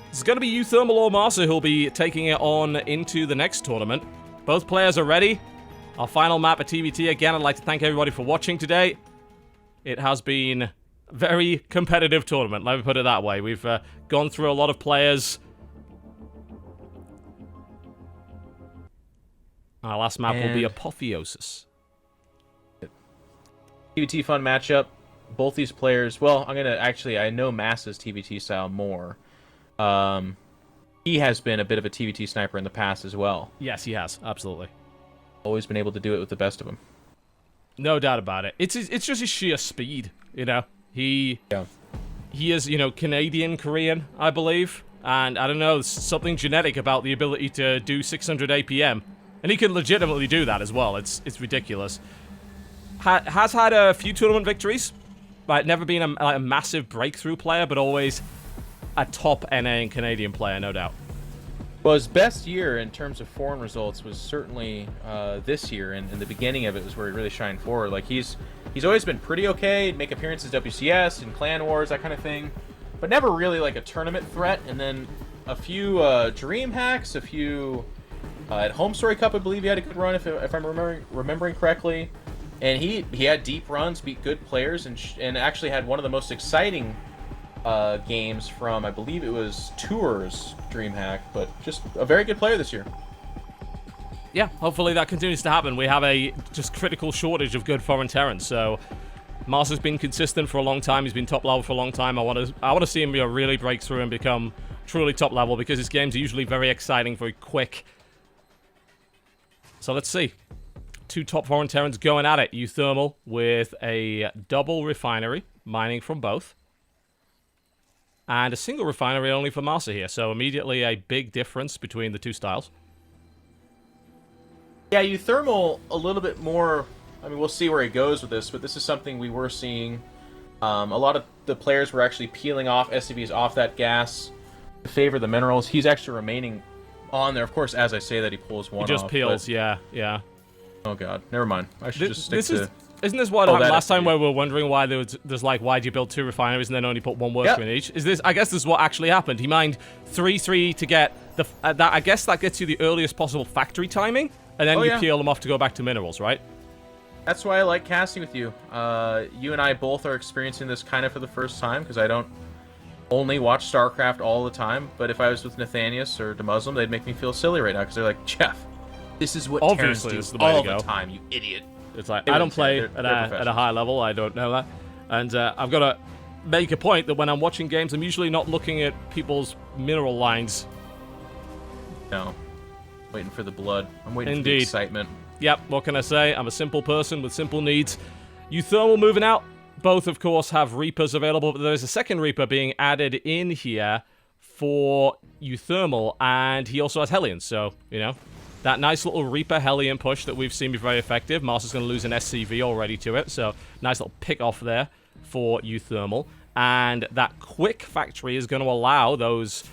It's going to be Uthermal or Marsa who'll be taking it on into the next tournament. Both players are ready. Our final map at TvT. Again, I'd like to thank everybody for watching today. It has been a very competitive tournament, let me put it that way. We've gone through a lot of players. Our last map will be Apotheosis. TvT fun matchup. Both these players, well, I know Massa's TvT style more. He has been a bit of a TvT sniper in the past as well. Yes, he has, absolutely. Always been able to do it with the best of them. No doubt about it. It's just his sheer speed, you know. He is, you know, Canadian Korean, I believe, and I don't know, something genetic about the ability to do 600 APM, and he can legitimately do that as well. It's ridiculous. Has had a few tournament victories, but never been a massive breakthrough player, but always a top NA and Canadian player, no doubt. Well, his best year in terms of foreign results was certainly this year, and the beginning of it was where he really shined forward. Like, he's always been pretty okay, make appearances WCS and Clan Wars, that kind of thing, but never really like a tournament threat. And then a few Dream Hacks, a few at Home Story Cup, I believe he had a good run, if I'm remembering correctly. And he had deep runs, beat good players, and actually had one of the most exciting games from, I believe it was Tours DreamHack, but just a very good player this year. Yeah, hopefully that continues to happen. We have a just critical shortage of good foreign Terrans, so Mars has been consistent for a long time. He's been top level for a long time. I want to see him really break through and become truly top level, because his games are usually very exciting, very quick. So let's see. 2 top foreign Terrans going at it. Uthermal with a double refinery, mining from both. And a single refinery only for Marsa here, so immediately a big difference between the 2 styles. Yeah, Uthermal a little bit more. I mean, we'll see where he goes with this, but this is something we were seeing. A lot of the players were actually peeling off SCVs off that gas to favor the minerals. He's actually remaining on there. Of course, as I say that, he pulls one off. He just peels, yeah. Oh god, never mind. I should just stick to... Isn't this what happened last time, where we were wondering why there's like, why do you build 2 refineries and then only put 1 worker in each? I guess this is what actually happened. He mined 3 to get the... I guess that gets you the earliest possible factory timing, and then you peel them off to go back to minerals, right? That's why I like casting with you. You and I both are experiencing this kind of for the first time, because I don't only watch StarCraft all the time, but if I was with Nathanius or DeMuslim, they'd make me feel silly right now, because they're like, Jeff, this is what Terrans do all the time, you idiot. It's like, I don't play at a high level, I don't know that. And I've got to make a point that when I'm watching games, I'm usually not looking at people's mineral lines. No. Waiting for the blood. I'm waiting for the excitement. Yep, what can I say? I'm a simple person with simple needs. Uthermal moving out. Both, of course, have Reapers available, but there's a second Reaper being added in here for Uthermal, and he also has Helions, so, you know, that nice little Reaper Helion push that we've seen be very effective. Mars is going to lose an SCV already to it, so nice little pick off there for Uthermal. And that quick factory is going to allow those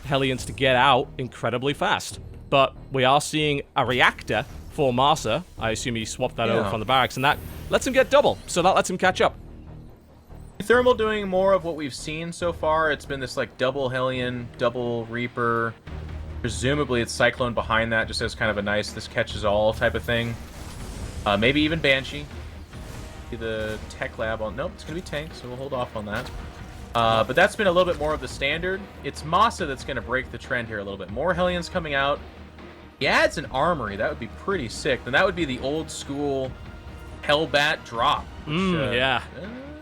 Helions to get out incredibly fast. But we are seeing a reactor for Marsa. I assume he swapped that over from the barracks, and that lets him get double, so that lets him catch up. Thermal doing more of what we've seen so far. It's been this like double Helion, double Reaper. Presumably it's Cyclone behind that, just as kind of a nice this catches all type of thing. Maybe even Banshee. The tech lab on... Nope, it's going to be tank, so we'll hold off on that. But that's been a little bit more of the standard. It's Masa that's going to break the trend here a little bit. More Helions coming out. He adds an armory. That would be pretty sick. Then that would be the old school Hellbat drop. Which, yeah.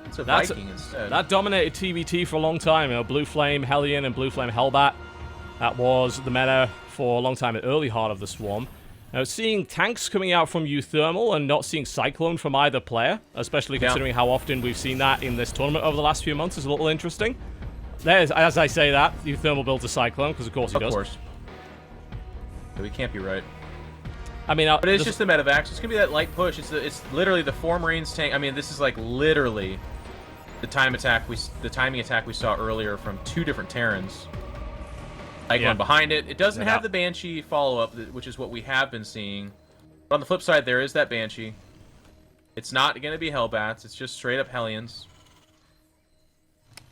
It's a Viking instead. That dominated TvT for a long time. You know, Blue Flame Helion and Blue Flame Hellbat. That was the meta for a long time, in the early heart of the Swarm. Now, seeing tanks coming out from Uthermal and not seeing Cyclone from either player, especially considering how often we've seen that in this tournament over the last few months, is a little interesting. There's, as I say that, Uthermal builds a Cyclone, because of course he does. Of course. But we can't be right. I mean, but it's just the medevac. So it's gonna be that light push. It's literally the 4 Marines tank. I mean, this is like literally the timing attack we saw earlier from 2 different Terrans. Like one behind it. It doesn't have the Banshee follow-up, which is what we have been seeing. But on the flip side, there is that Banshee. It's not going to be Hellbats. It's just straight-up Hellions.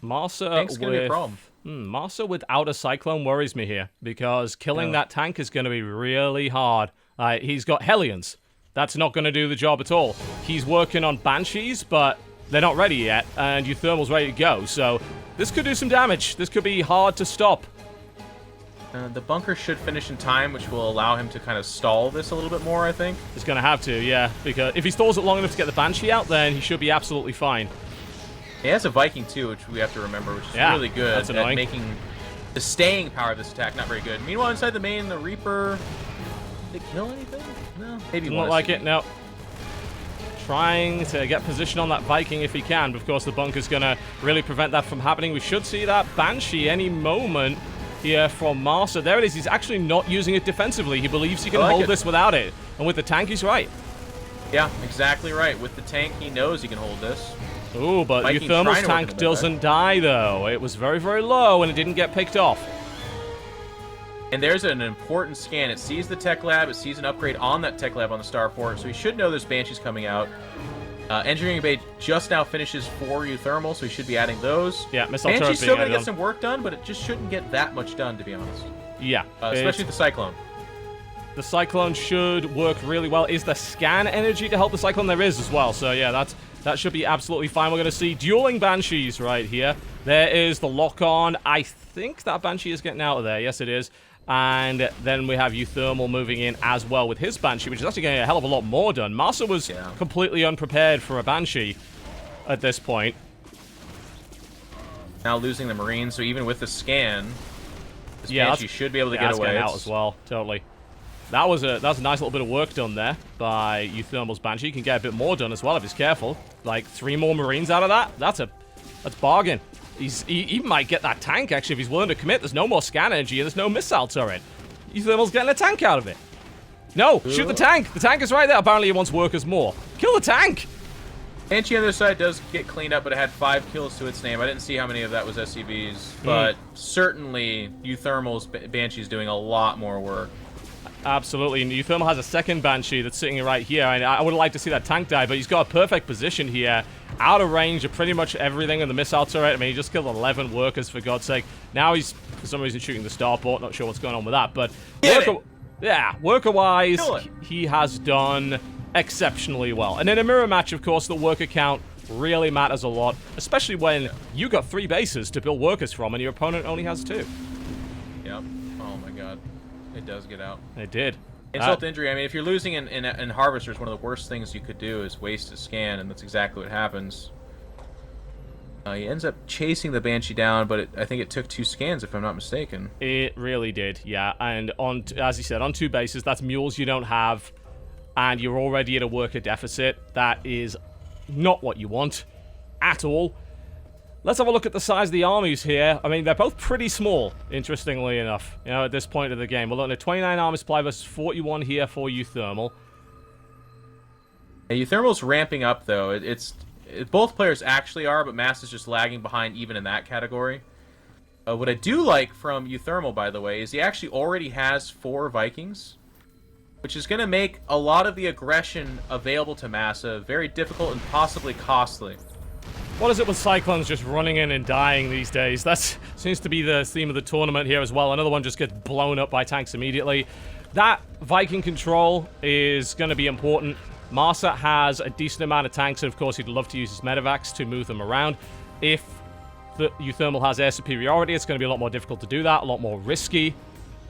Marsa gonna be a problem. Marsa without a Cyclone worries me here, because killing that tank is going to be really hard. He's got Hellions. That's not going to do the job at all. He's working on Banshees, but they're not ready yet, and Uthermal's ready to go. So this could do some damage. This could be hard to stop. The bunker should finish in time, which will allow him to kind of stall this a little bit more, I think. He's going to have to, yeah, because if he stalls it long enough to get the Banshee out, then he should be absolutely fine. He has a Viking, too, which we have to remember, which is really good at making the staying power of this attack not very good. Meanwhile, inside the main, the Reaper... Did they kill anything? No. Maybe not like it, no. Trying to get position on that Viking if he can, but of course the bunker's going to really prevent that from happening. We should see that Banshee any moment here from Marsa. There it is. He's actually not using it defensively. He believes he can hold this without it. And with the tank, he's right. Yeah, exactly right. With the tank, he knows he can hold this. Ooh, but Uthermal's tank doesn't die, though. It was very, very low, and it didn't get picked off. And there's an important scan. It sees the tech lab. It sees an upgrade on that tech lab on the starport. So he should know there's Banshees coming out. Engineering Bay just now finishes 4 Uthermal, so he should be adding those. Yeah, missile turret Banshee's still going to get some work done, but it just shouldn't get that much done, to be honest. Yeah. Especially the Cyclone. The Cyclone should work really well. Is the scan energy to help the Cyclone? There is as well. So yeah, that should be absolutely fine. We're going to see dueling Banshees right here. There is the lock-on. I think that Banshee is getting out of there. Yes, it is. And then we have Uthermal moving in as well with his Banshee, which is actually getting a hell of a lot more done. Marsa was completely unprepared for a Banshee at this point. Now losing the Marines, so even with the scan, this Banshee should be able to get away. Out as well, totally. That was a nice little bit of work done there by Uthermal's Banshee. He can get a bit more done as well if he's careful. Like 3 more Marines out of that. That's bargain. He might get that tank, actually, if he's willing to commit. There's no more scan energy, and there's no missile turret. Uthermal's getting a tank out of it. No, shoot the tank. The tank is right there. Apparently, he wants workers more. Kill the tank. Banshee on the other side does get cleaned up, but it had 5 kills to its name. I didn't see how many of that was SCVs, but certainly Uthermal's Banshee's doing a lot more work. Absolutely, and Uthermal has a second Banshee that's sitting right here, and I would have liked to see that tank die, but he's got a perfect position here, out of range of pretty much everything in the missile turret. I mean, he just killed 11 workers, for God's sake. Now he's, for some reason, shooting the starport. Not sure what's going on with that, but worker-wise, he has done exceptionally well. And in a mirror match, of course, the worker count really matters a lot, especially when you got 3 bases to build workers from, and your opponent only has 2. Yep. Oh my God. It does get out. It did. Insult to injury. I mean, if you're losing in Harvesters, one of the worst things you could do is waste a scan, and that's exactly what happens. He ends up chasing the Banshee down, but I think it took 2 scans, if I'm not mistaken. It really did, yeah. And as you said, on 2 bases, that's mules you don't have, and you're already at a worker deficit. That is not what you want at all. Let's have a look at the size of the armies here. I mean, they're both pretty small, interestingly enough, you know, at this point of the game. We're looking at 29 army supply versus 41 here for Uthermal. Yeah, Uthermal's ramping up, though. Both players actually are, but Mass is just lagging behind even in that category. What I do like from Uthermal, by the way, is he actually already has 4 Vikings, which is going to make a lot of the aggression available to Massa very difficult and possibly costly. What is it with Cyclones just running in and dying these days? That seems to be the theme of the tournament here as well. Another one just gets blown up by tanks immediately. That Viking control is going to be important. Marsa has a decent amount of tanks, and of course he'd love to use his medevacs to move them around. If the Uthermal has air superiority, it's going to be a lot more difficult to do that, a lot more risky.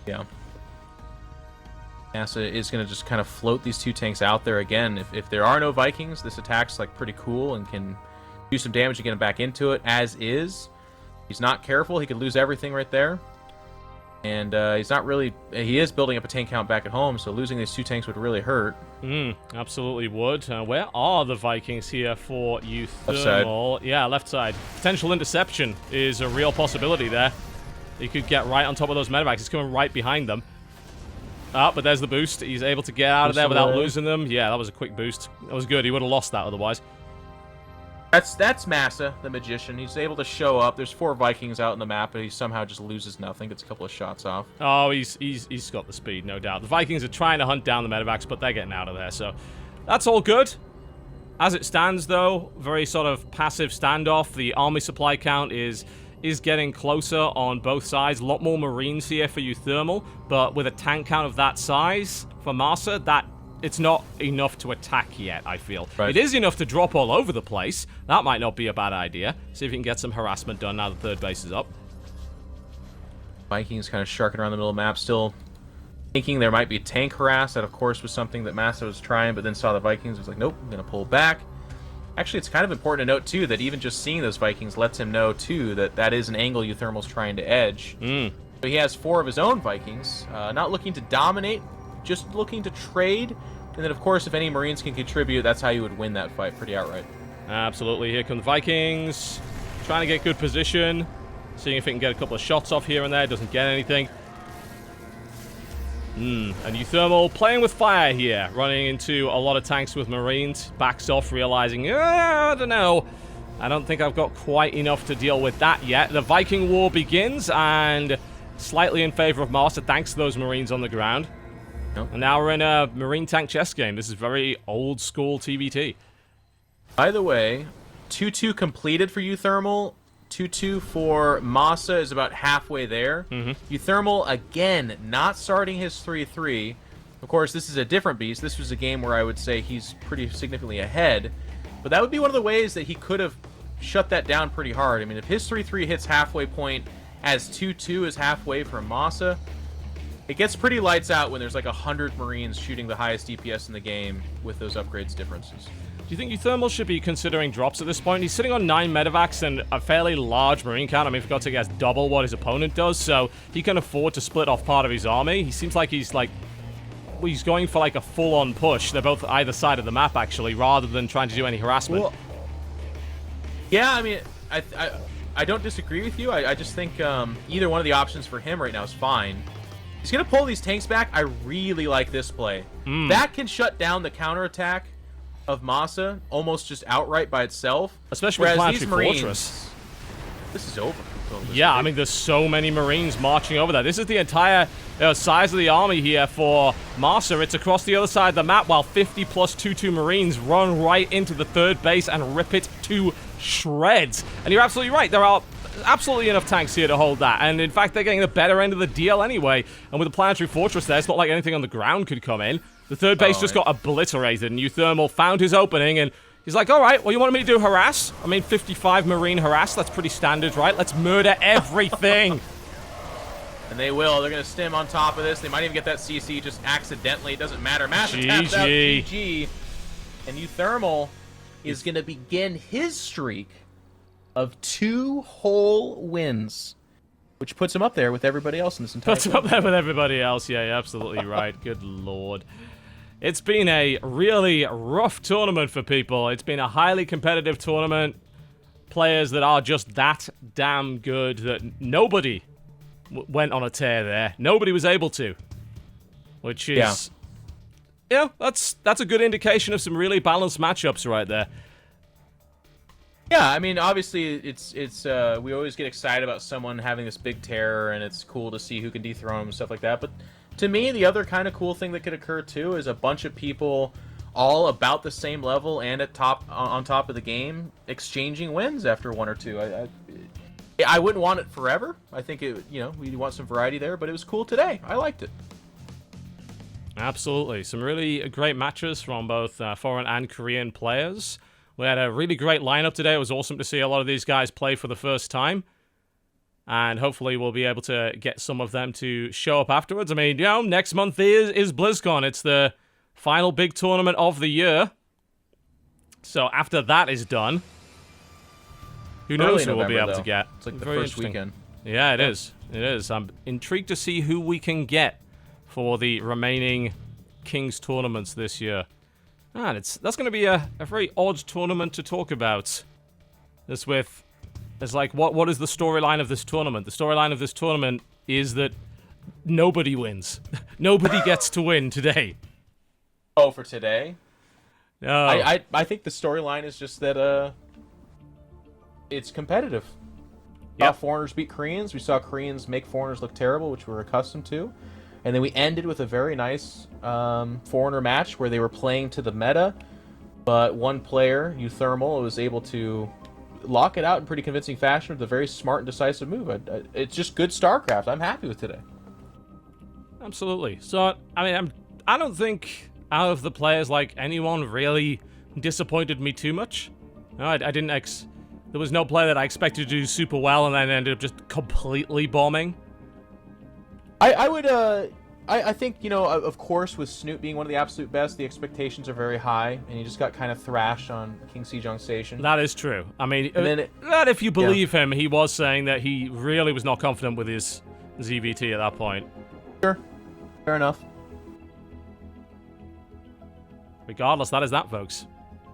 Yeah. Massa is going to just kind of float these 2 tanks out there again. If there are no Vikings, this attack's like pretty cool and can do some damage to get him back into it, as is. He's not careful, he could lose everything right there. And he's not really... He is building up a tank count back at home, so losing these 2 tanks would really hurt. Absolutely would. Where are the Vikings here for Uthermal? Left side. Yeah, left side. Potential interception is a real possibility there. He could get right on top of those medevacs. He's coming right behind them. But there's the boost. He's able to get out of there without losing them. Yeah, that was a quick boost. That was good. He would have lost that otherwise. That's Massa, the magician. He's able to show up. There's 4 Vikings out on the map, but he somehow just loses nothing. Gets a couple of shots off. Oh, he's got the speed, no doubt. The Vikings are trying to hunt down the medevacs, but they're getting out of there, so that's all good. As it stands, though, very sort of passive standoff. The army supply count is getting closer on both sides. A lot more Marines here for Uthermal, but with a tank count of that size for Marsa, it's not enough to attack yet, I feel. Right. It is enough to drop all over the place. That might not be a bad idea. See if you can get some harassment done now the 3rd base is up. Vikings kind of sharking around the middle of the map, still thinking there might be tank harass. That, of course, was something that Massa was trying, but then saw the Vikings. Was like, nope, I'm going to pull back. Actually, it's kind of important to note, too, that even just seeing those Vikings lets him know, too, that that is an angle Uthermal's trying to edge. So he has 4 of his own Vikings, not looking to dominate, just looking to trade. And then, of course, if any Marines can contribute, that's how you would win that fight pretty outright. Absolutely. Here come the Vikings. Trying to get good position. Seeing if it can get a couple of shots off here and there. Doesn't get anything. And Uthermal playing with fire here. Running into a lot of tanks with Marines. Backs off, realizing, I don't know. I don't think I've got quite enough to deal with that yet. The Viking War begins, and slightly in favor of Master, thanks to those Marines on the ground. Nope. And now we're in a Marine tank chess game. This is very old school TvT. By the way, 2-2 completed for Uthermal. 2-2 for Massa is about halfway there. Uthermal, again, not starting his 3-3, Of course, this is a different beast. This was a game where I would say he's pretty significantly ahead. But that would be one of the ways that he could have shut that down pretty hard. I mean, if his 3-3 hits halfway point as 2-2 is halfway from Masa, it gets pretty lights out when there's like 100 Marines shooting the highest DPS in the game with those upgrades differences. Do you think Uthermal should be considering drops at this point? He's sitting on 9 medevacs and a fairly large Marine count. I mean, for God's sake, he has double what his opponent does, so he can afford to split off part of his army. He seems like he's going for like a full-on push. They're both either side of the map, actually, rather than trying to do any harassment. Well, yeah, I mean, I don't disagree with you. I just think either one of the options for him right now is fine. He's going to pull these tanks back. I really like this play. That can shut down the counterattack of Masa almost just outright by itself. Especially with Planetary Fortress. This is over. Yeah, I mean, there's so many Marines marching over there. This is the entire size of the army here for Masa. It's across the other side of the map, while 50 plus 2-2 Marines run right into the third base and rip it to shreds. And you're absolutely right. There are absolutely enough tanks here to hold that. And in fact, they're getting the better end of the deal anyway. And with the Planetary Fortress there, it's not like anything on the ground could come in. The third base just got obliterated, and Uthermal found his opening, and he's like, all right, well, you want me to do harass? I mean, 55 Marine harass, that's pretty standard, right? Let's murder everything. And they will. They're going to stem on top of this. They might even get that CC just accidentally. It doesn't matter. Massive taps out GG. And Uthermal is going to begin his streak of 2 whole wins, which puts him up there with everybody else in this entire Puts him up there with everybody else. Yeah, you're absolutely right. Good lord. It's been a really rough tournament for people. It's been a highly competitive tournament. Players that are just that damn good that nobody went on a tear there. Nobody was able to. Which is... Yeah, that's a good indication of some really balanced matchups right there. Yeah, I mean, obviously, it's we always get excited about someone having this big terror, and it's cool to see who can dethrone them and stuff like that. But to me, the other kind of cool thing that could occur too is a bunch of people all about the same level and on top of the game exchanging wins after 1 or 2. I wouldn't want it forever. I think we want some variety there, but it was cool today. I liked it. Absolutely, some really great matches from both foreign and Korean players. We had a really great lineup today. It was awesome to see a lot of these guys play for the first time. And hopefully we'll be able to get some of them to show up afterwards. I mean, next month is BlizzCon. It's the final big tournament of the year. So after that is done, who knows who we'll be able to get. It's like the first weekend. Yeah, it is. It is. I'm intrigued to see who we can get for the remaining Kings tournaments this year. And that's going to be a very odd tournament to talk about. It's like, what is the storyline of this tournament? The storyline of this tournament is that nobody wins. Nobody gets to win today. Oh, for today? No. I think the storyline is just that it's competitive. Yeah, foreigners beat Koreans. We saw Koreans make foreigners look terrible, which we're accustomed to. And then we ended with a very nice foreigner match where they were playing to the meta, but one player, Uthermal, was able to lock it out in pretty convincing fashion with a very smart and decisive move. It's just good StarCraft. I'm happy with today. Absolutely. So, I mean, I don't think out of the players, like, anyone really disappointed me too much. No, I didn't there was no player that I expected to do super well and then ended up just completely bombing. I think, of course, with Snoop being one of the absolute best, the expectations are very high, and he just got kind of thrashed on King Sejong Station. That is true. I mean, that if you believe him, he was saying that he really was not confident with his ZvT at that point. Sure. Fair enough. Regardless, that is that, folks.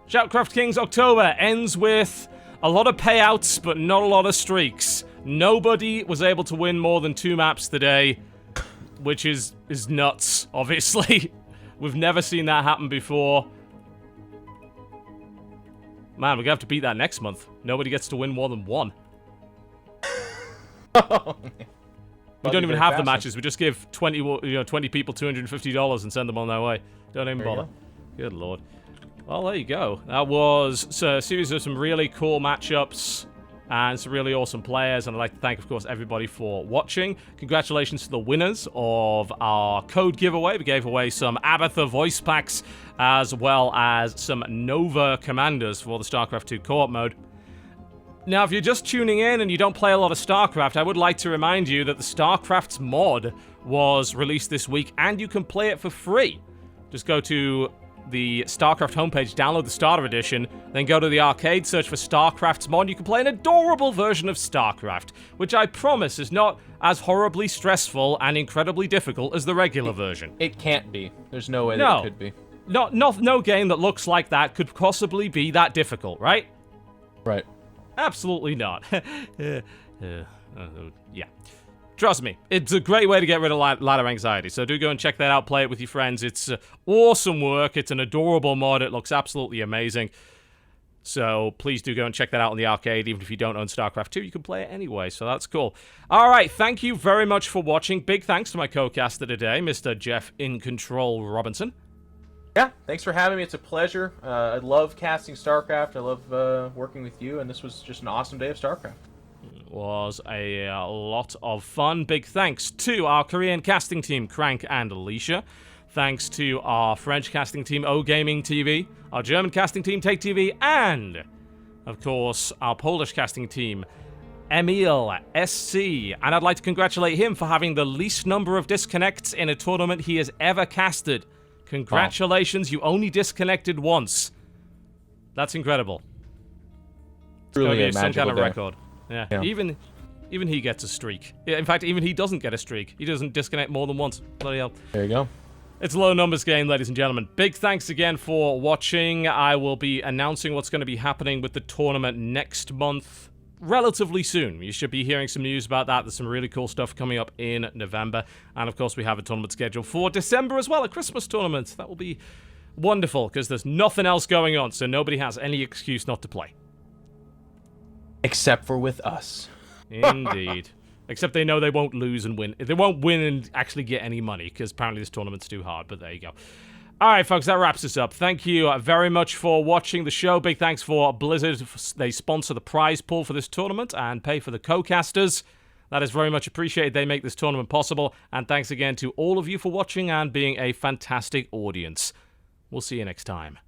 ShoutCraft Kings October ends with a lot of payouts, but not a lot of streaks. Nobody was able to win more than 2 maps today, which is nuts, obviously. We've never seen that happen before. Man, we're gonna have to beat that next month. Nobody gets to win more than 1. We don't even have the matches. We just give 20 people $250 and send them on their way. Don't even bother. Good lord. Well, there you go. That was a series of some really cool matchups. and some really awesome players. And I'd like to thank, of course, everybody for watching. Congratulations to the winners of our code giveaway. We gave away some Abatha voice packs, as well as some Nova commanders for the StarCraft 2 co-op mode. Now, if you're just tuning in and you don't play a lot of StarCraft, I would like to remind you that the StarCraft's mod was released this week, and you can play it for free. Just go to the StarCraft homepage, download the Starter Edition, then go to the arcade, search for StarCraft's mod. You can play an adorable version of StarCraft, which I promise is not as horribly stressful and incredibly difficult as the regular version. It can't be. There's no way that it could be. No game that looks like that could possibly be that difficult, right? Right. Absolutely not. Yeah. Trust me, it's a great way to get rid of ladder anxiety, so do go and check that out, play it with your friends. It's awesome work, it's an adorable mod, it looks absolutely amazing. So please do go and check that out on the arcade. Even if you don't own StarCraft 2, you can play it anyway, so that's cool. Alright, thank you very much for watching. Big thanks to my co-caster today, Mr. Jeff iNcontroL Robinson. Yeah, thanks for having me. It's a pleasure. I love casting StarCraft. I love working with you, and this was just an awesome day of StarCraft. It was a lot of fun. Big thanks to our Korean casting team, Crank and Alicia. Thanks to our French casting team, O Gaming TV, our German casting team, Take TV, and, of course, our Polish casting team, Emil SC. And I'd like to congratulate him for having the least number of disconnects in a tournament he has ever casted. Congratulations, you only disconnected once. That's incredible. Truly a some magical kind of day. record. Yeah. Even he gets a streak. In fact, even he doesn't get a streak. He doesn't disconnect more than once. Bloody hell. There you go. It's a low numbers game, ladies and gentlemen. Big thanks again for watching. I will be announcing what's going to be happening with the tournament next month relatively soon. You should be hearing some news about that. There's some really cool stuff coming up in November. And of course, we have a tournament scheduled for December as well, a Christmas tournament. That will be wonderful because there's nothing else going on, so nobody has any excuse not to play. Except for with us. Indeed. Except they know they won't lose and win. They won't win and actually get any money, because apparently this tournament's too hard, but there you go. Alright, folks, that wraps us up. Thank you very much for watching the show. Big thanks for Blizzard. They sponsor the prize pool for this tournament and pay for the co-casters. That is very much appreciated. They make this tournament possible. And thanks again to all of you for watching and being a fantastic audience. We'll see you next time.